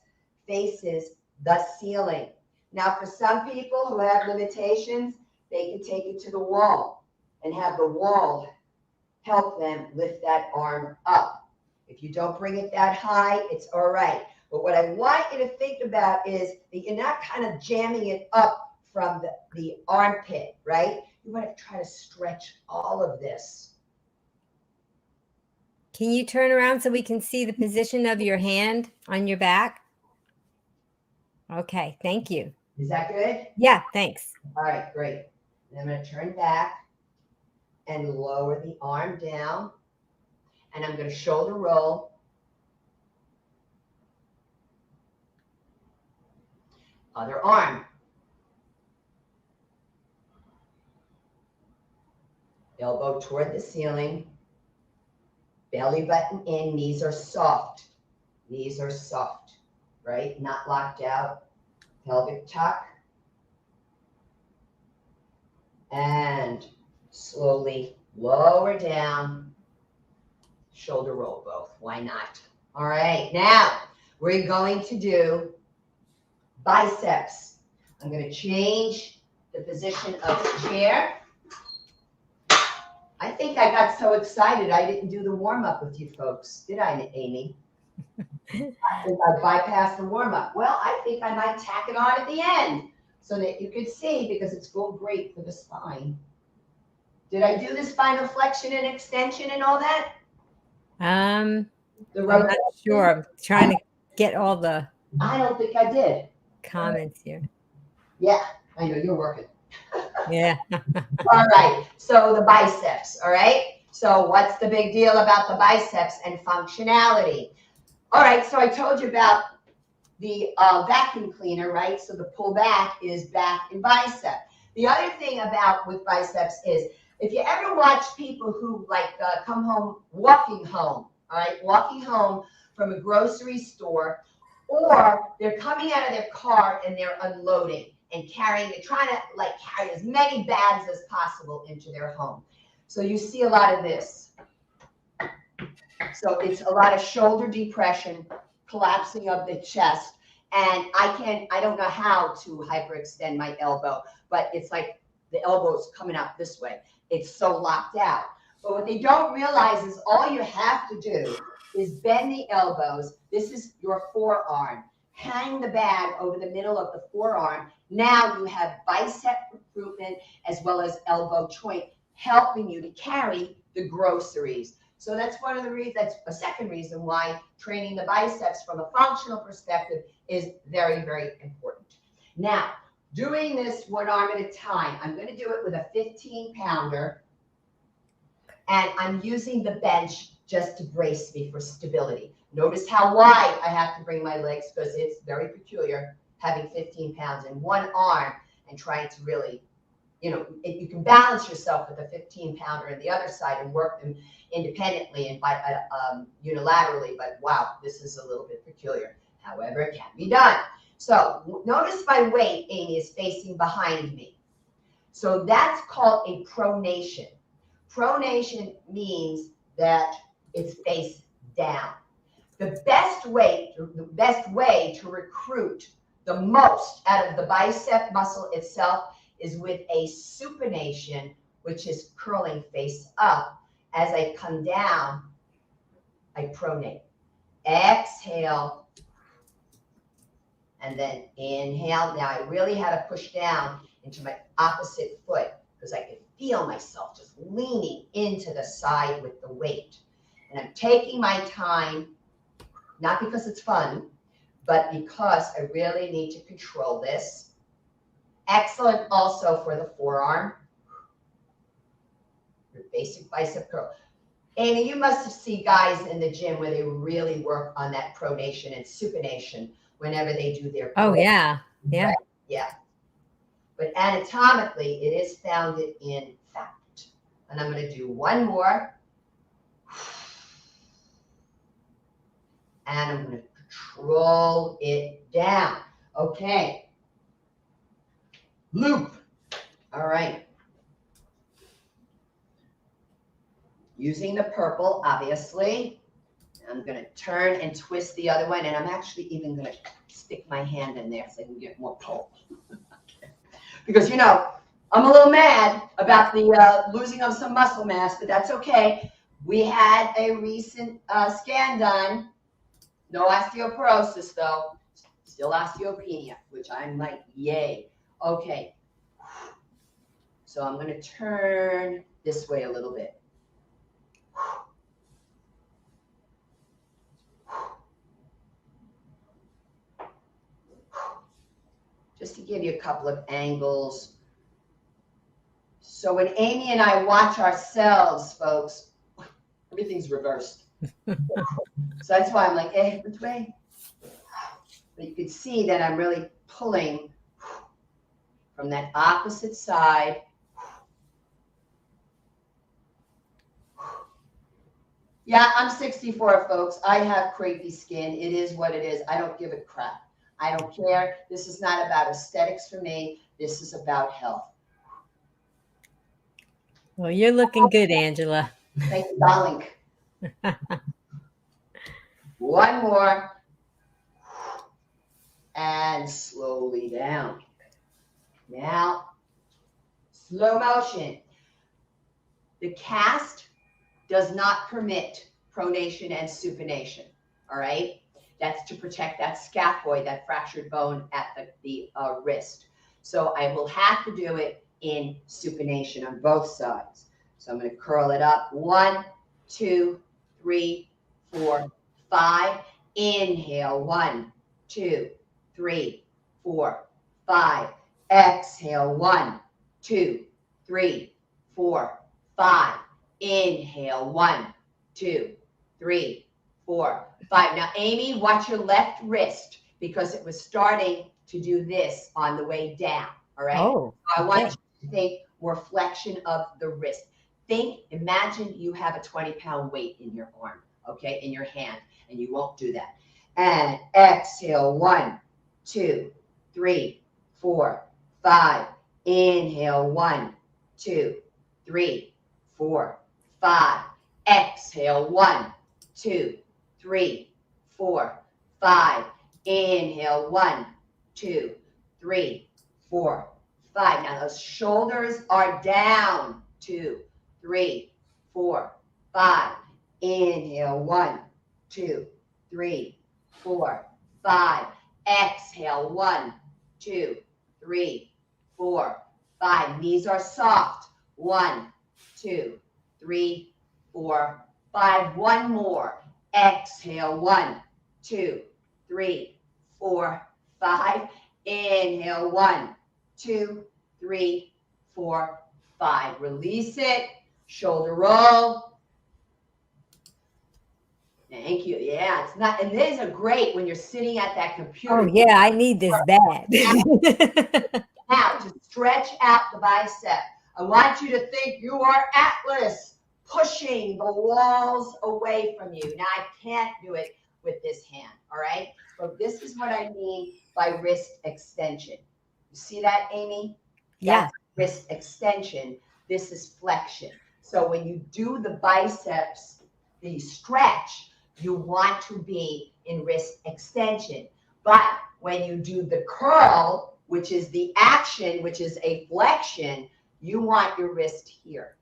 faces the ceiling. Now, for some people who have limitations, they can take it to the wall and have the wall help them lift that arm up. If you don't bring it that high, it's all right. But what I want you to think about is that you're not kind of jamming it up from the armpit, right? You want to try to stretch all of this. Can you turn around so we can see the position of your hand on your back? Okay, thank you. Is that good? Yeah, thanks. All right, great. And I'm going to turn back and lower the arm down. And I'm going to shoulder roll. Other arm. Elbow toward the ceiling. Belly button in. Knees are soft. Knees are soft, right? Not locked out. Pelvic tuck. And slowly lower down. Shoulder roll both. Why not? All right. Now, we're going to do biceps. I'm going to change the position of the chair. I think I got so excited I didn't do the warm-up with you folks. Did I, Amy? I think I bypassed the warm-up. Well, I think I might tack it on at the end so that you could see, because it's going great for the spine. Did I do the spinal flexion and extension and all that? I'm not sure. I'm trying to get all the I don't think I did. comments here. Yeah, I know you're working. Yeah. All right, so the biceps, all right? So what's the big deal about the biceps and functionality? All right, so I told you about the vacuum cleaner, right? So the pull back is back and bicep. The other thing about with biceps is, if you ever watch people who come home, walking home, all right, walking home from a grocery store, or they're coming out of their car and they're unloading and they're trying to carry as many bags as possible into their home. So you see a lot of this. So it's a lot of shoulder depression, collapsing of the chest. And I don't know how to hyperextend my elbow, but it's like the elbow's coming out this way. It's so locked out. But what they don't realize is all you have to do is bend the elbows. This is your forearm. Hang the bag over the middle of the forearm. Now you have bicep recruitment as well as elbow joint helping you to carry the groceries. So that's one of the reasons, that's a second reason why training the biceps from a functional perspective is very, very important. Now, doing this one arm at a time, I'm going to do it with a 15-pounder, and I'm using the bench just to brace me for stability. Notice how wide I have to bring my legs, because it's very peculiar having 15 pounds in one arm and trying to really, you can balance yourself with a 15-pounder in the other side and work them independently and unilaterally, but wow, this is a little bit peculiar. However, it can be done. So notice my weight, Amy, is facing behind me. So that's called a pronation. Pronation means that it's face down. The best way to recruit the most out of the bicep muscle itself is with a supination, which is curling face up. As I come down, I pronate. Exhale, and then inhale. Now I really had to push down into my opposite foot because I could feel myself just leaning into the side with the weight. And I'm taking my time, not because it's fun, but because I really need to control this. Excellent also for the forearm. Your basic bicep curl. Amy, you must have seen guys in the gym where they really work on that pronation and supination whenever they do their curl. Oh, yeah. Yeah. Right? Yeah. But anatomically, it is founded in fact. And I'm going to do one more. And I'm going to control it down. Okay. Loop. All right. using the purple, obviously. I'm going to turn and twist the other one, and I'm actually even going to stick my hand in there so I can get more pull. Because, you know, I'm a little mad about the losing of some muscle mass, but that's okay. We had a recent scan done. No osteoporosis, though. Still osteopenia, which I'm like, yay. Okay. So I'm going to turn this way a little bit. Just to give you a couple of angles. So when Amy and I watch ourselves, folks, everything's reversed. So that's why I'm like, eh, which way? But you can see that I'm really pulling from that opposite side. Yeah, I'm 64, folks. I have crepey skin. It is what it is. I don't give a crap. I don't care. This is not about aesthetics for me. This is about health. Well, you're looking good, Angela. Thank you, darling. One more. And slowly down. Now, slow motion. The cast does not permit pronation and supination, all right? That's to protect that scaphoid, that fractured bone at the wrist. So I will have to do it in supination on both sides. So I'm going to curl it up. 1, 2, 3, 4, 5. Inhale. 1, 2, 3, 4, 5. Exhale. 1, 2, 3, 4, 5. Inhale. 1, 2, 3, 4, 5. Now, Amy, watch your left wrist because it was starting to do this on the way down. All right. Oh, so I want you to think more flexion of the wrist. Imagine you have a 20-pound weight in your arm, okay, in your hand, and you won't do that. And exhale. 1, 2, 3, 4, 5. Inhale. 1, 2, 3, 4, 5. Exhale. 1, 2, 3, 4, 5. Inhale. 1, 2, 3, 4, 5. Now those shoulders are down. 2, 3, 4, 5. Inhale. 1, 2, 3, 4, 5. Exhale. 1, 2, 3, 4, 5. Knees are soft. 1, 2, 3, 4, 5. One more. Exhale. 1, 2, 3, 4, 5. Inhale. 1, 2, 3, 4, 5. Release it. Shoulder roll. Thank you. Yeah, it's not, and these are great when you're sitting at that computer. Oh, yeah, I need this bad. Now, to stretch out the bicep, I want you to think you are Atlas pushing the walls away from you. Now, I can't do it with this hand, all right? So this is what I mean by wrist extension. You see that, Amy? Yeah. That's wrist extension. This is flexion. So when you do the biceps, the stretch, you want to be in wrist extension. But when you do the curl, which is the action, which is a flexion, you want your wrist here,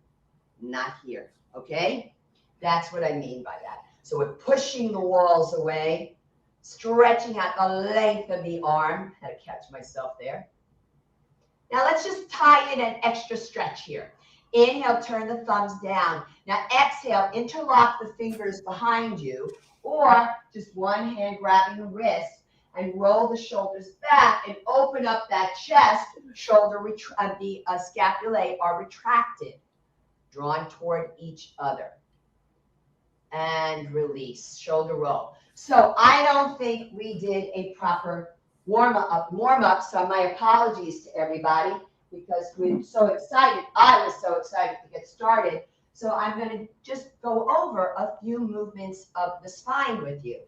not here, okay? That's what I mean by that. So we're pushing the walls away, stretching out the length of the arm. Had to catch myself there. Now let's just tie in an extra stretch here. Inhale, turn the thumbs down. Now exhale, interlock the fingers behind you, or just one hand grabbing the wrist and roll the shoulders back and open up that chest. Shoulder, the scapulae are retracted, drawn toward each other. And release, shoulder roll. So I don't think we did a proper warm-up, so my apologies to everybody because we're so excited. I was so excited to get started. So I'm going to just go over a few movements of the spine with you.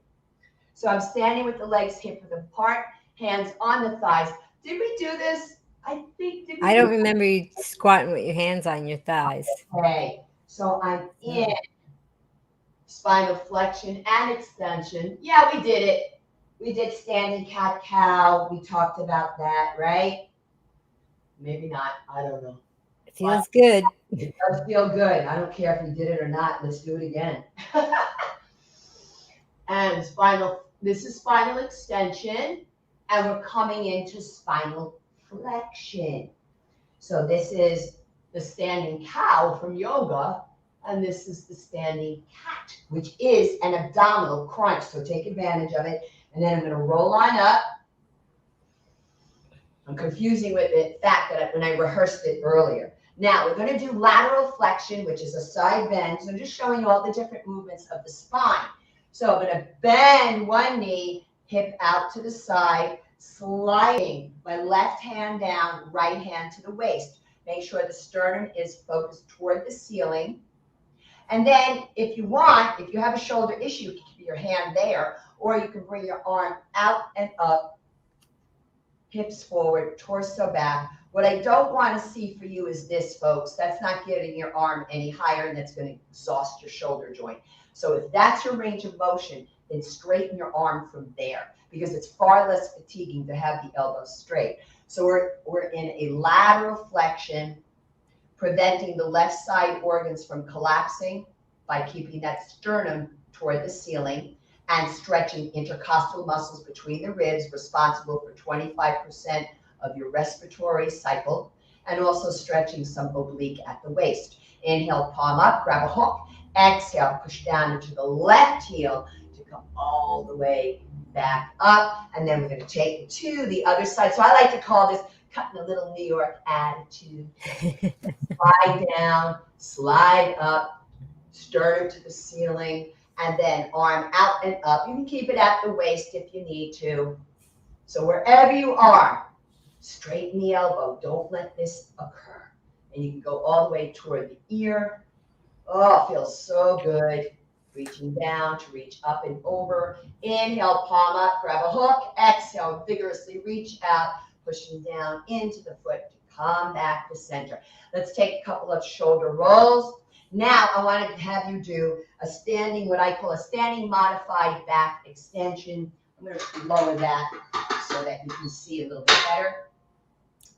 So I'm standing with the legs hip-width apart, hands on the thighs. Did we do this? I think. I don't remember you squatting with your hands on your thighs. Okay. So I'm in spinal flexion and extension. Yeah, we did it. We did standing cat-cow. We talked about that, right? Maybe not. I don't know. It feels good. It does feel good. I don't care if you did it or not. Let's do it again. And this is spinal extension, and we're coming into spinal flexion. So this is the standing cow from yoga, and this is the standing cat, which is an abdominal crunch. So take advantage of it. And then I'm going to roll on up. I'm confusing with the fact that when I rehearsed it earlier. Now we're going to do lateral flexion, which is a side bend. So I'm just showing you all the different movements of the spine. So I'm going to bend one knee, hip out to the side, sliding my left hand down, right hand to the waist. Make sure the sternum is focused toward the ceiling. And then if you want, if you have a shoulder issue, you can keep your hand there, or you can bring your arm out and up, hips forward, torso back. What I don't want to see for you is this, folks. That's not getting your arm any higher, and that's going to exhaust your shoulder joint. So if that's your range of motion, then straighten your arm from there, because it's far less fatiguing to have the elbows straight. So we're in a lateral flexion, preventing the left side organs from collapsing by keeping that sternum toward the ceiling and stretching intercostal muscles between the ribs, responsible for 25% of your respiratory cycle, and also stretching some oblique at the waist. Inhale, palm up, grab a hook. Exhale, push down into the left heel to come all the way back up. And then we're going to take it to the other side. So I like to call this cutting a little New York attitude. Slide down, slide up, sternum to the ceiling, and then arm out and up. You can keep it at the waist if you need to. So wherever you are, straighten the elbow. Don't let this occur. And you can go all the way toward the ear. Oh, it feels so good. Reaching down to reach up and over. Inhale, palm up, grab a hook. Exhale, vigorously reach out, pushing down into the foot to come back to center. Let's take a couple of shoulder rolls. Now I want to have you do a standing, what I call a standing modified back extension. I'm going to lower that so that you can see a little bit better.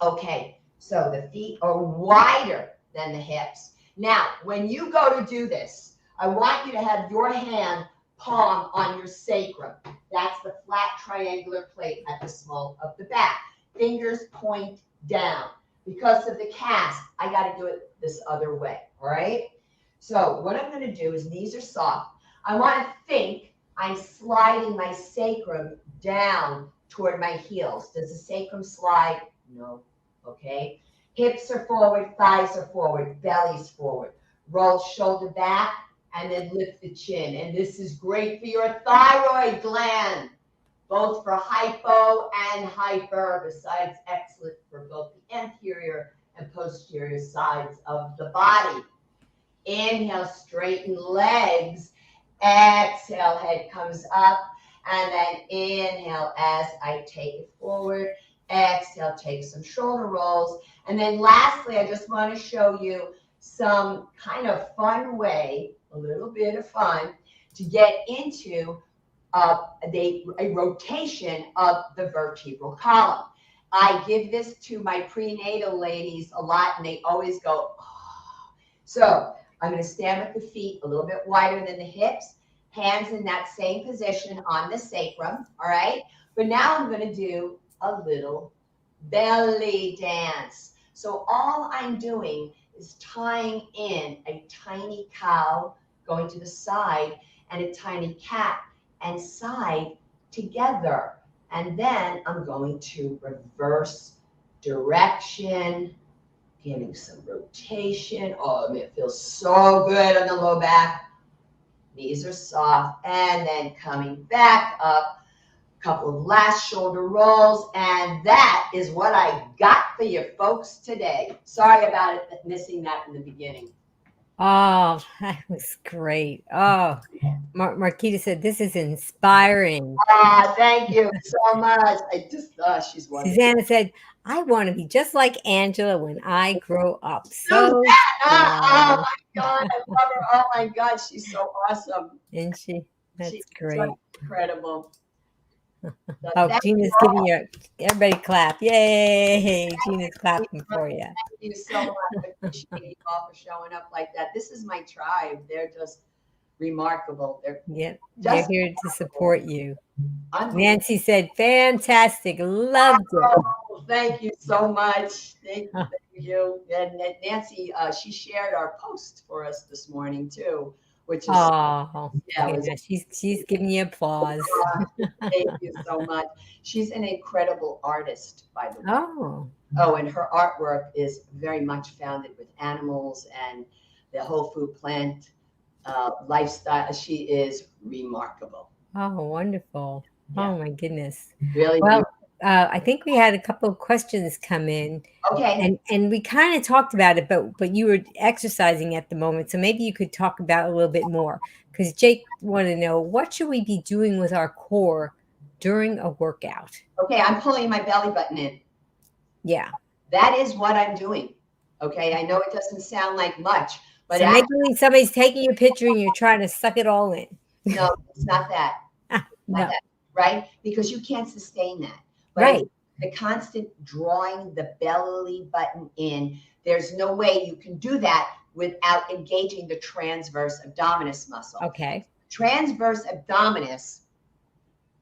Okay, so the feet are wider than the hips. Now, when you go to do this, I want you to have your hand palm on your sacrum. That's the flat triangular plate at the small of the back. Fingers point down. Because of the cast, I got to do it this other way, all right? So what I'm going to do is knees are soft. I want to think I'm sliding my sacrum down toward my heels. Does the sacrum slide? No. Okay. Hips are forward, thighs are forward, belly's forward. Roll shoulder back and then lift the chin. And this is great for your thyroid gland, both for hypo and hyper, besides excellent for both the anterior and posterior sides of the body. Inhale, straighten legs. Exhale, head comes up. And then inhale as I take it forward. Exhale, take some shoulder rolls. And then lastly, I just want to show you some kind of fun way, a little bit of fun, to get into a rotation of the vertebral column. I give this to my prenatal ladies a lot, and they always go, oh. So I'm going to stand with the feet a little bit wider than the hips, hands in that same position on the sacrum, all right? But now I'm going to do a little belly dance. So all I'm doing is tying in a tiny cow going to the side and a tiny cat and side together. And then I'm going to reverse direction, giving some rotation. Oh, it feels so good on the low back. Knees are soft. And then coming back up. Couple of last shoulder rolls, and that is what I got for you folks today. Sorry about it, missing that in the beginning. Oh, that was great. Oh, Marquita said, this is inspiring. Thank you so much. She's wonderful. Susanna said, I want to be just like Angela when I grow up. So oh my God, I Oh my God, she's so awesome. Isn't she? That's She's great. so incredible. So Oh, thank Gina's you giving all. you everybody clap. Yay. Gina's clapping for you. Thank you so much. I appreciate you all for showing up like that. This is my tribe. They're just remarkable. They're Yeah, they're just here to support you. unbelievable. Nancy said, fantastic. Loved it. Oh, thank you so much. Thank you. Thank you. And Nancy, she shared our post for us this morning too, which is, Oh, yeah, was yeah, she's giving you applause. thank you so much. She's an incredible artist, by the way. Oh, Oh, and her artwork is very much founded with animals and the whole food plant lifestyle. She is remarkable. oh, wonderful. Yeah, Oh my goodness. really. Well, I think we had a couple of questions come in, Okay. and we kind of talked about it, but you were exercising at the moment, so maybe you could talk about it a little bit more. Because Jake wanted to know, what should we be doing with our core during a workout? Okay, I'm pulling my belly button in. Yeah. That is what I'm doing. Okay, I know it doesn't sound like much, but So maybe somebody's taking your picture and you're trying to suck it all in. no, it's not that. No. That, right? Because you can't sustain that. But Right. the constant drawing the belly button in, there's no way you can do that without engaging the transverse abdominis muscle. Okay. Transverse abdominis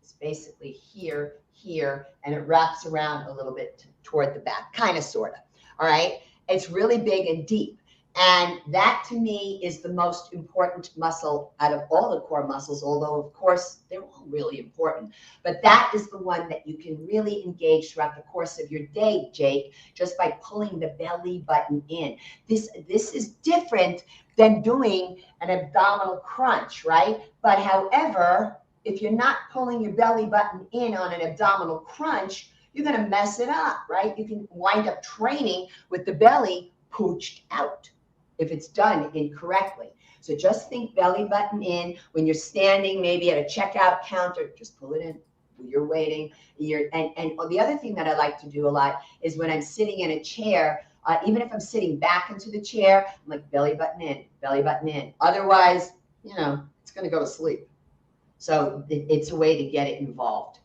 is basically here, here, and it wraps around a little bit toward the back, kind of, sort of. All right. It's really big and deep. And that to me is the most important muscle out of all the core muscles, although of course they're all really important. But that is the one that you can really engage throughout the course of your day, Jake, just by pulling the belly button in. This is different than doing an abdominal crunch, right? But however, if you're not pulling your belly button in on an abdominal crunch, you're going to mess it up, right? You can wind up training with the belly pooched out if it's done incorrectly. So just think belly button in. When you're standing maybe at a checkout counter, just pull it in. You're waiting. And the other thing that I like to do a lot is when I'm sitting in a chair, even if I'm sitting back into the chair, I'm like belly button in, belly button in. Otherwise, it's going to go to sleep. So it's a way to get it involved.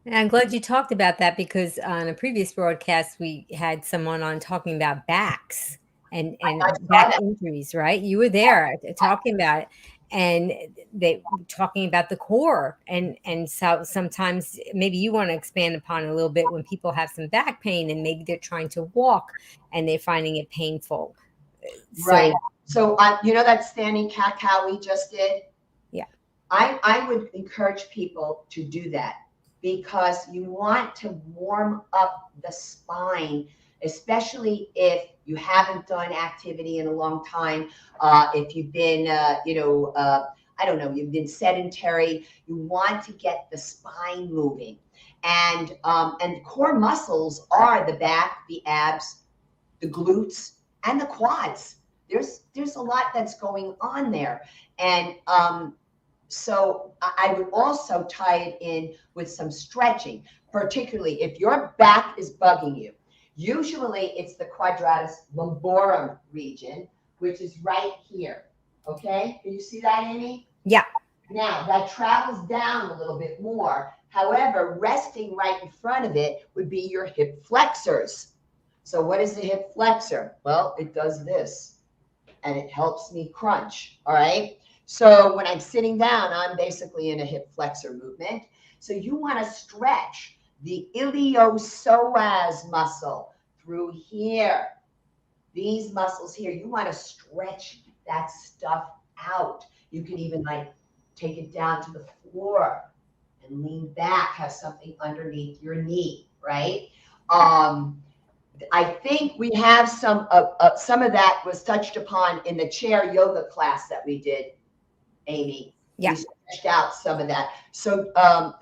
And I'm glad you talked about that, because on a previous broadcast, we had someone on talking about backs and back injuries, right? You were there talking about it, and they talking about the core. And so sometimes maybe you want to expand upon it a little bit when people have some back pain and maybe they're trying to walk and they're finding it painful. Right. So, that standing cat-cow we just did? Yeah. I would encourage people to do that, because you want to warm up the spine, especially if you haven't done activity in a long time. If you've been, I don't know, you've been sedentary, you want to get the spine moving. And core muscles are the back, the abs, the glutes, and the quads. There's a lot that's going on there. And so I would also tie it in with some stretching, particularly if your back is bugging you. Usually it's the quadratus lumborum region, which is right here. Okay, can you see that, Amy? Yeah. Now that travels down a little bit more. However, resting right in front of it would be your hip flexors. So what is the hip flexor? Well, it does this, and it helps me crunch. All right. So when I'm sitting down, I'm basically in a hip flexor movement. So you want to stretch the iliopsoas muscle through here. These muscles here, you want to stretch that stuff out. You can even take it down to the floor and lean back, have something underneath your knee, right? I think we have some of that was touched upon in the chair yoga class that we did, Amy. Yeah. We stretched out some of that. So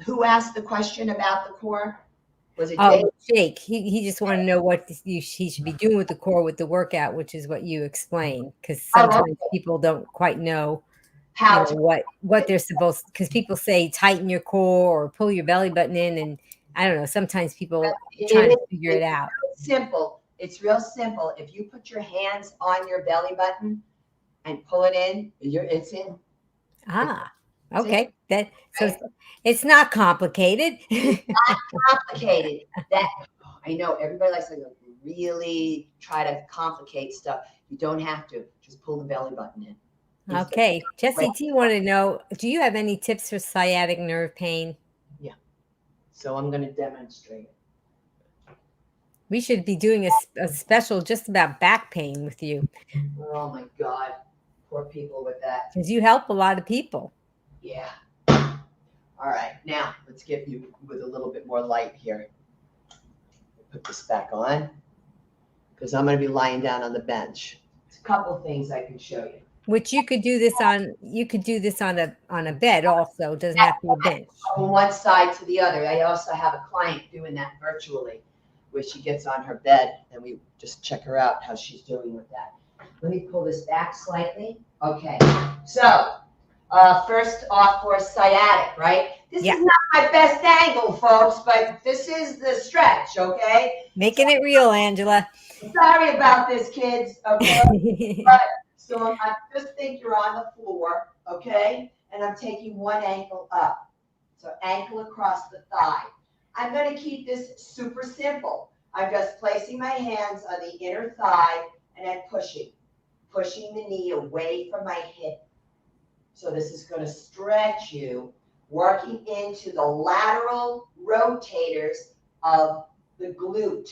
who asked the question about the core? Was it Jake? Jake. He just wanted to know what he should be doing with the core with the workout, which is what you explained, because sometimes people don't quite know what they're supposed, because people say tighten your core or pull your belly button in, and I don't know, sometimes people trying to figure it out. Simple. It's real simple. If you put your hands on your belly button and pull it in. It's in. Ah, It's in, okay. So right? it's not complicated. Complicated. That I know everybody likes to really try to complicate stuff. You don't have to. Just pull the belly button in. Okay. Jesse T wanted to know, do you have any tips for sciatic nerve pain? Yeah. So I'm going to demonstrate it. We should be doing a special just about back pain with you. Oh my God. Poor people with that. Because you help a lot of people. Yeah. All right. Now let's get you with a little bit more light here. Put this back on because I'm going to be lying down on the bench. There's a couple things I can show you. Which you could do this on. You could do this on a bed also. It doesn't have to be a bench. From one side to the other. I also have a client doing that virtually, where she gets on her bed and we just check her out how she's doing with that. Let me pull this back slightly. Okay. So first off for sciatic, right? This is not my best angle, folks, but this is the stretch, okay? Making it real, Angela. Sorry about this, kids, okay? But, so I just think you're on the floor, okay? And I'm taking one ankle up. So ankle across the thigh. I'm going to keep this super simple. I'm just placing my hands on the inner thigh and then pushing the knee away from my hip. So this is going to stretch you, working into the lateral rotators of the glute.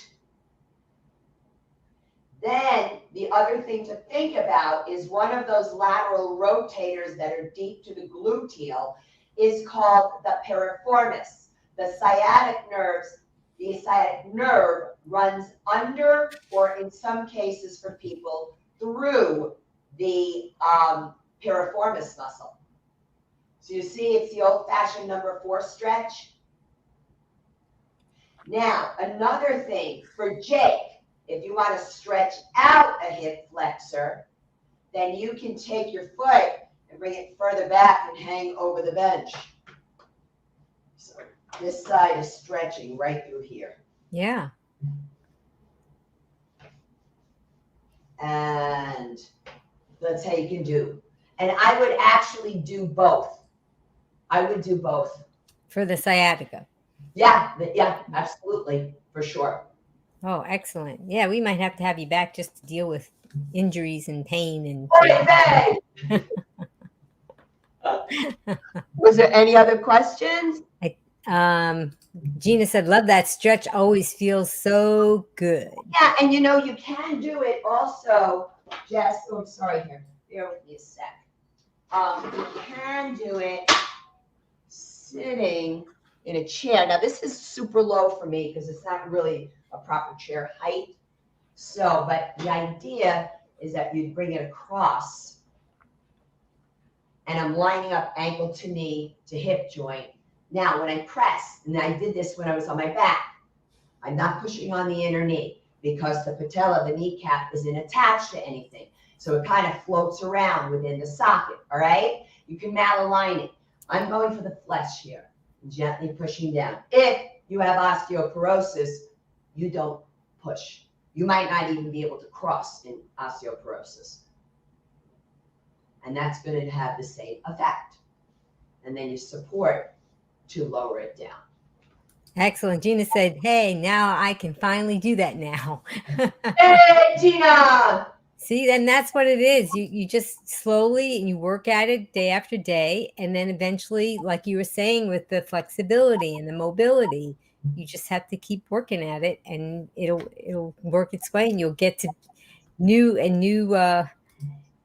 Then the other thing to think about is one of those lateral rotators that are deep to the gluteal is called the piriformis. The sciatic nerve runs under, or in some cases for people, through the piriformis muscle. So you see, it's the old-fashioned number 4 stretch. Now, another thing for Jake, if you want to stretch out a hip flexor, then you can take your foot and bring it further back and hang over the bench. So this side is stretching right through here. Yeah. And that's how you can do. And I would actually do both. I would do both. For the sciatica. Yeah, absolutely, for sure. Oh, excellent. Yeah, we might have to have you back just to deal with injuries and pain and. Was there any other questions? Gina said, love that stretch, always feels so good. Yeah, and you can do it also, Jess. Oh, sorry here. Bear with me a sec. You can do it sitting in a chair. Now, this is super low for me because it's not really a proper chair height. So, but the idea is that you bring it across, and I'm lining up ankle to knee to hip joint. Now, when I press, and I did this when I was on my back, I'm not pushing on the inner knee because the patella, the kneecap, isn't attached to anything. So it kind of floats around within the socket, all right? You can malalign it. I'm going for the flesh here, gently pushing down. If you have osteoporosis, you don't push. You might not even be able to cross in osteoporosis. And that's going to have the same effect. And then you support to lower it down. Excellent. Gina said, hey, now I can finally do that now. Hey, Gina! See, then that's what it is. You just slowly, and you work at it day after day. And then eventually, like you were saying, with the flexibility and the mobility, you just have to keep working at it, and it'll work its way, and you'll get to new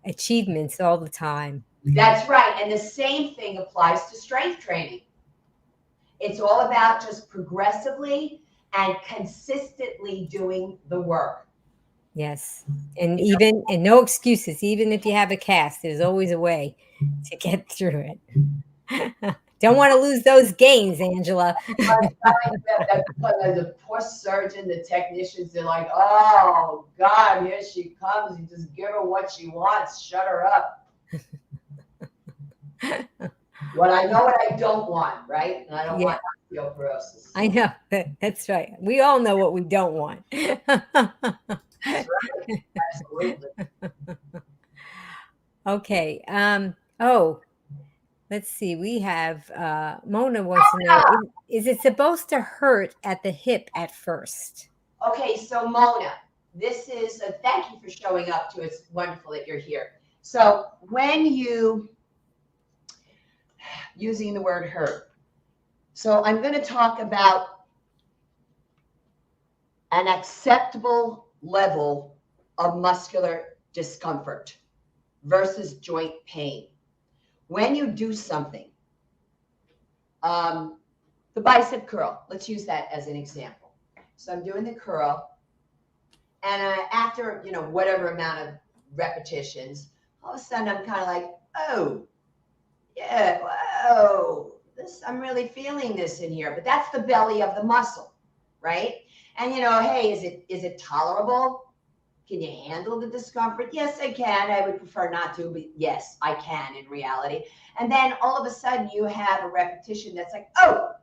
achievements all the time. That's right. And the same thing applies to strength training. It's all about just progressively and consistently doing the work. Yes. And no excuses. Even if you have a cast, there's always a way to get through it. Don't want to lose those gains, Angela. The poor surgeon, the technicians, they're like, oh, God, here she comes. You just give her what she wants. Shut her up. What I know what I don't want, right? And I don't want osteoporosis. I know. That's right. We all know what we don't want. That's right. Absolutely. Okay. Oh, let's see. We have Mona wants to know, is it supposed to hurt at the hip at first? Okay, so Mona, this is a thank you for showing up to. It's wonderful that you're here. So when you using the word hurt, so I'm going to talk about an acceptable level of muscular discomfort versus joint pain. When you do something, the bicep curl, let's use that as an example. So I'm doing the curl, and after, whatever amount of repetitions, all of a sudden I'm kind of like, oh, yeah, whoa, I'm really feeling this in here. But that's the belly of the muscle, right? And hey, is it tolerable? Can you handle the discomfort? Yes, I can. I would prefer not to, but yes, I can in reality. And then all of a sudden you have a repetition that's like, oh,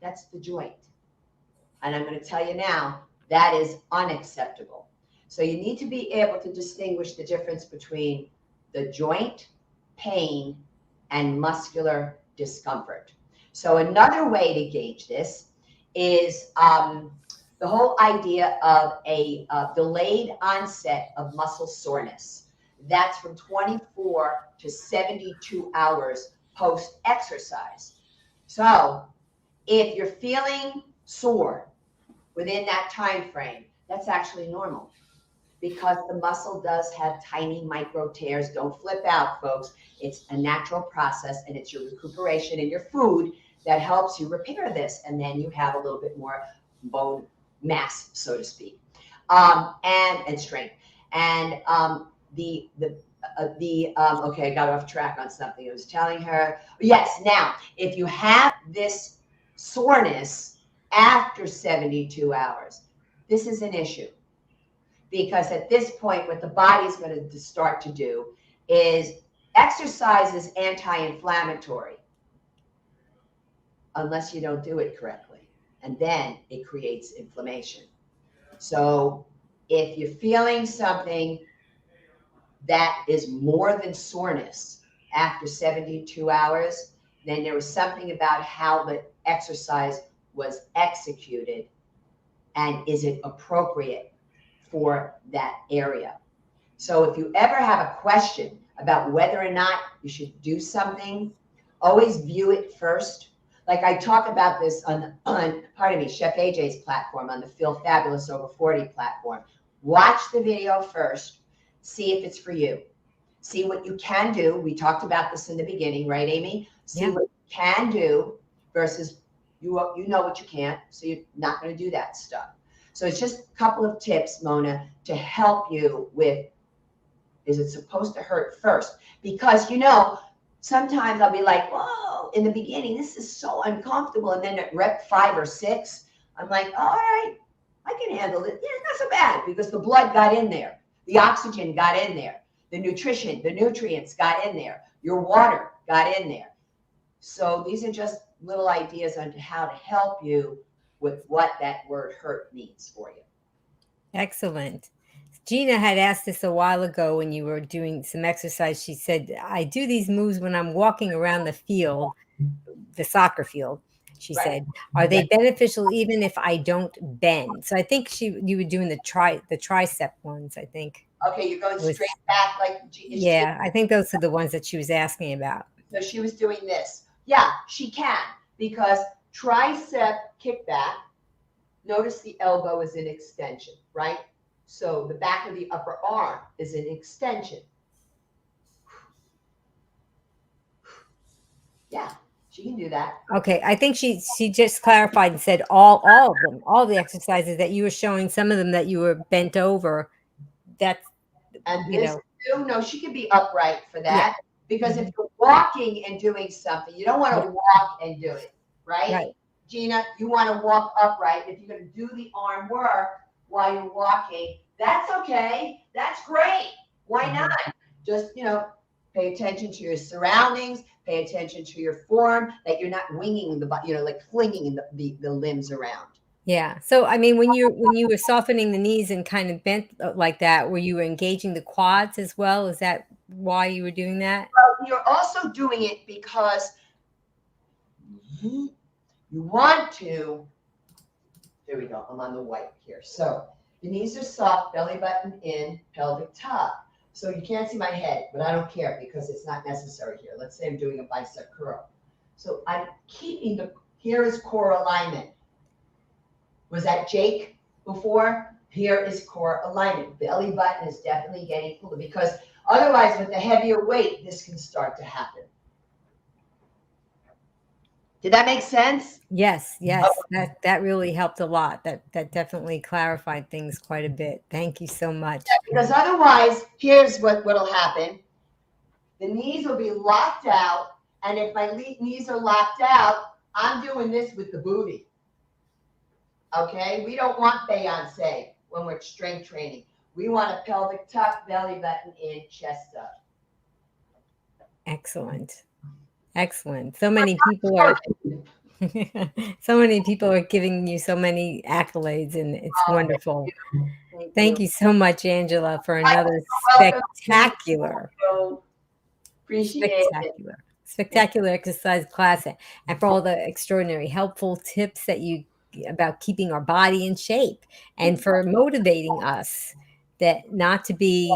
that's the joint. And I'm going to tell you now, that is unacceptable. So you need to be able to distinguish the difference between the joint pain and muscular discomfort. So another way to gauge this is the whole idea of a delayed onset of muscle soreness. That's from 24 to 72 hours post-exercise. So if you're feeling sore within that time frame, that's actually normal, because the muscle does have tiny micro tears. Don't flip out, folks. It's a natural process, and it's your recuperation and your food that helps you repair this. And then you have a little bit more bone mass, so to speak, and strength. And okay, I got off track on something. I was telling her, yes, now, if you have this soreness after 72 hours, this is an issue. Because at this point, what the body's going to start to do is exercise is anti-inflammatory unless you don't do it correctly. And then it creates inflammation. So if you're feeling something that is more than soreness after 72 hours, then there was something about how the exercise was executed, and is it appropriate for that area. So if you ever have a question about whether or not you should do something, always view it first. Like I talk about this on Chef AJ's platform, on the Feel Fabulous Over 40 platform. Watch the video first, see if it's for you. See what you can do. We talked about this in the beginning, right, Amy? See what you can do versus you know what you can't, so you're not going to do that stuff. So it's just a couple of tips, Mona, to help you with, is it supposed to hurt first? Because, sometimes I'll be like, whoa, in the beginning, this is so uncomfortable. And then at rep 5 or 6, I'm like, all right, I can handle it. Yeah, not so bad, because the blood got in there. The oxygen got in there. The nutrition, the nutrients got in there. Your water got in there. So these are just little ideas on how to help you with what that word hurt means for you. Excellent. Gina had asked this a while ago when you were doing some exercise. She said, I do these moves when I'm walking around the field, the soccer field. She said, are they beneficial even if I don't bend? So I think you were doing the tricep ones, I think. Okay, you're going straight back like yeah, I think those are the ones that she was asking about. So she was doing this. Yeah, she can, because tricep kickback, notice the elbow is an extension, right? So the back of the upper arm is an extension. Yeah, she can do that. Okay, I think she just clarified and said all of them, all the exercises that you were showing, some of them that you were bent over. That's, and this too, no, she could be upright for that. Yeah. Because if you're walking and doing something, you don't want to walk and do it, right? Gina, you want to walk upright. If you're going to do the arm work while you're walking, that's okay. That's great. Why not? Just, pay attention to your surroundings, pay attention to your form, that you're not winging the body, like flinging the limbs around. Yeah. So, I mean, when you were softening the knees and kind of bent like that, were you engaging the quads as well? Is that why you were doing that? Well, you're also doing it because you want to. Here we go. I'm on the white here. So the knees are soft, belly button in, pelvic top. So you can't see my head, but I don't care because it's not necessary here. Let's say I'm doing a bicep curl. So I'm keeping here is core alignment. Was that Jake before? Here is core alignment. Belly button is definitely getting fuller because otherwise with the heavier weight, this can start to happen. Did that make sense? Yes, yes. That really helped a lot. That definitely clarified things quite a bit. Thank you so much. Because otherwise, here's what'll happen. The knees will be locked out. And if my knees are locked out, I'm doing this with the booty. Okay? We don't want Beyonce when we're strength training. We want a pelvic tuck, belly button in, chest up. Excellent. Excellent. So many people are so many people are giving you so many accolades, and it's wonderful. Thank you so much, Angela, for another spectacular, Appreciate it. spectacular exercise class, and for all the extraordinary helpful tips that you about keeping our body in shape, and for motivating us that not to be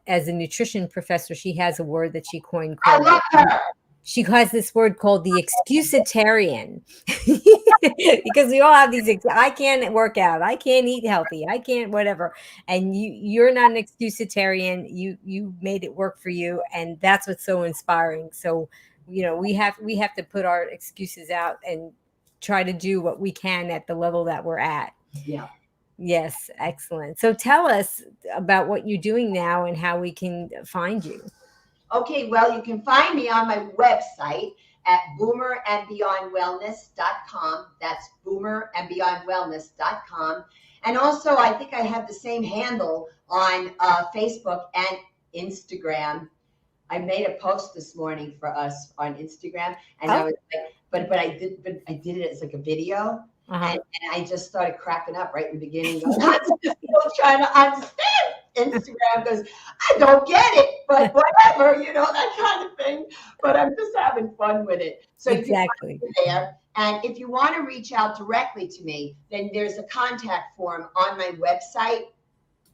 as a nutrition professor. She has a word that she coined I called love her. she has this word called the excusitarian because we all have these I can't work out, I can't eat healthy, I can't whatever, and you're not an excusitarian. You made it work for you, and that's what's so inspiring. So we have to put our excuses out and try to do what we can at the level that we're at. Yeah. Yes, excellent. So tell us about what you're doing now and how we can find you. Okay, well, you can find me on my website at boomerandbeyondwellness.com. That's boomerandbeyondwellness.com. And also, I think I have the same handle on Facebook and Instagram. I made a post this morning for us on Instagram, and I was like, but I did it as like a video, and I just started cracking up right in the beginning. I'm still trying to understand Instagram because I don't get it, but whatever, that kind of thing. But I'm just having fun with it. So exactly. You can find me there. And if you want to reach out directly to me, then there's a contact form on my website,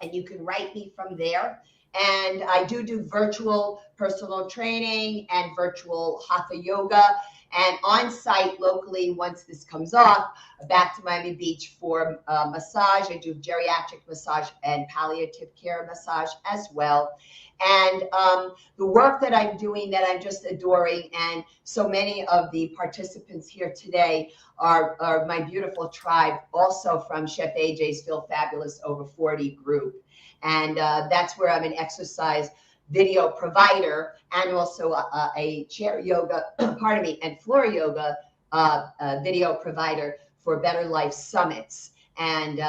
and you can write me from there. And I do virtual personal training and virtual hatha yoga, and on site locally. Once this comes off, back to Miami Beach for massage. I do geriatric massage and palliative care massage as well. And the work that I'm doing that I'm just adoring, and so many of the participants here today are my beautiful tribe, also from Chef AJ's Feel Fabulous Over 40 group. And that's where I'm an exercise video provider, and also a chair yoga, and floor yoga video provider for Better Life Summits. And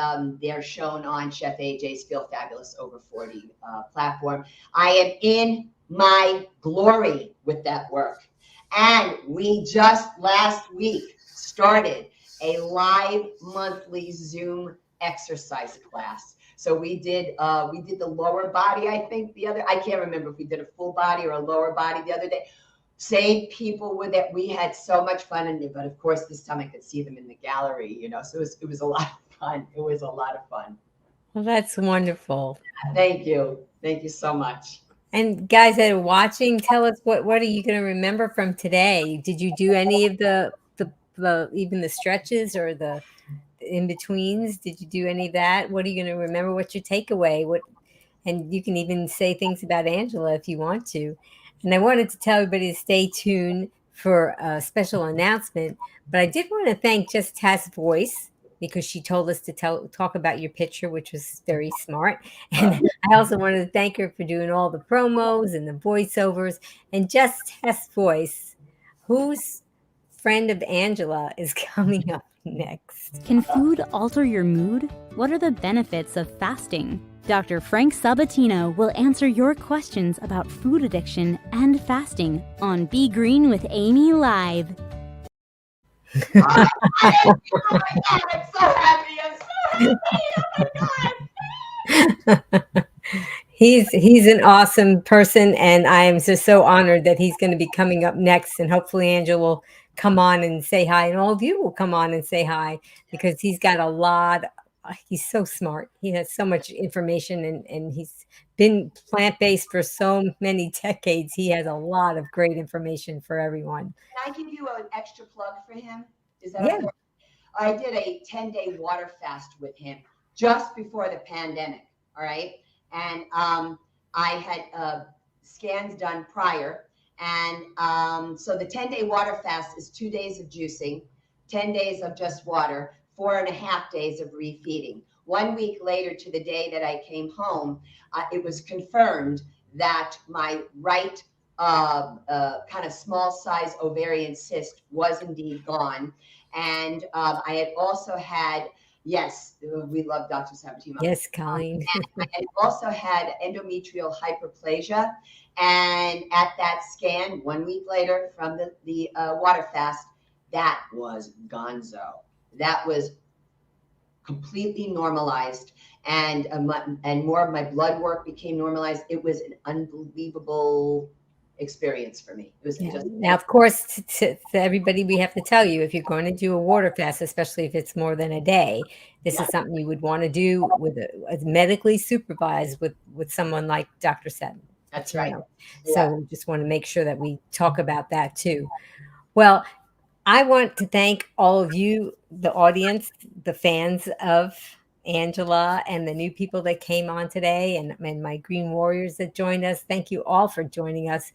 they're shown on Chef AJ's Feel Fabulous Over 40 platform. I am in my glory with that work. And we just last week started a live monthly Zoom exercise class. So we did the lower body, I think I can't remember if we did a full body or a lower body the other day. Same people with it. We had so much fun in it, but of course this time I could see them in the gallery, so it was a lot of fun. It was a lot of fun. Well, that's wonderful. Thank you. Thank you so much. And guys that are watching, tell us what are you going to remember from today? Did you do any of the even the stretches or the in-betweens? Did you do any of that? What are you going to remember? What's your takeaway? And you can even say things about Angela if you want to. And I wanted to tell everybody to stay tuned for a special announcement, but I did want to thank Just Taz Voice, because she told us to talk about your picture, which was very smart. And I also wanted to thank her for doing all the promos and the voiceovers. And Just Taz Voice, whose friend of Angela, is coming up next. Can food alter your mood? What are the benefits of fasting? Dr. Frank Sabatino will answer your questions about food addiction and fasting on Be Green with Amy Live. Oh, oh my God, I'm so happy. I'm so happy. Oh my God. He's an awesome person, and I am just so honored that he's going to be coming up next, and hopefully Angela will come on and say hi, and all of you will come on and say hi, because he's got a lot. He's so smart. He has so much information, and he's been plant-based for so many decades. He has a lot of great information for everyone. Can I give you an extra plug for him? Is that Yeah. okay? I did a 10-day water fast with him just before the pandemic. All right. And I had scans done prior. And so the 10-day water fast is 2 days of juicing, 10 days of just water, 4.5 days of refeeding. 1 week later, to the day that I came home, it was confirmed that my right kind of small size ovarian cyst was indeed gone. And I had also had, yes, we love Dr. Sabatino. Yes, Colleen. I had also had endometrial hyperplasia. And at that scan, 1 week later from the water fast, that was gonzo. That was completely normalized. And more of my blood work became normalized. It was an unbelievable experience for me. It was just now, of course, to everybody, we have to tell you, if you're going to do a water fast, especially if it's more than a day, this is something you would want to do with medically supervised with someone like Dr. Seton. That's right. So we just want to make sure that we talk about that too. Well, I want to thank all of you, the audience, the fans of Angela, and the new people that came on today, and my Green Warriors that joined us. Thank you all for joining us.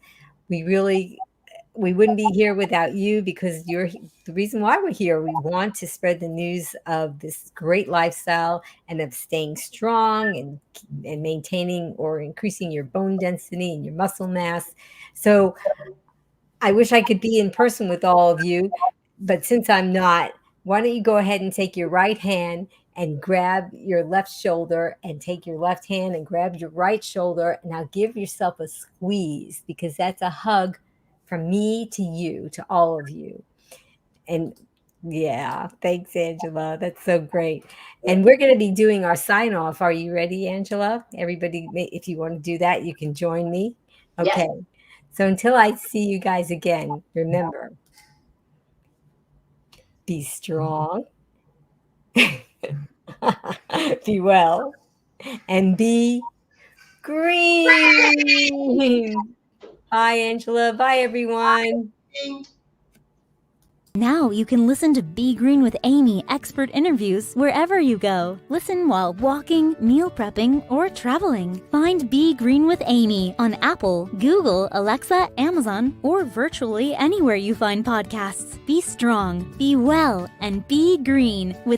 We wouldn't be here without you, because you're the reason why we're here. We want to spread the news of this great lifestyle and of staying strong and maintaining or increasing your bone density and your muscle mass. So I wish I could be in person with all of you, but since I'm not, why don't you go ahead and take your right hand and grab your left shoulder, and take your left hand and grab your right shoulder. Now give yourself a squeeze, because that's a hug from me to you, to all of you. And yeah, thanks, Angela. That's so great. And we're going to be doing our sign off. Are you ready, Angela? Everybody, if you want to do that, you can join me. Okay. Yes. So until I see you guys again, remember, be strong, be well, and be green. Bye, Angela. Bye, everyone. Now you can listen to Be Green with Amy expert interviews wherever you go. Listen while walking, meal prepping, or traveling. Find Be Green with Amy on Apple, Google, Alexa, Amazon, or virtually anywhere you find podcasts. Be strong, be well, and be green with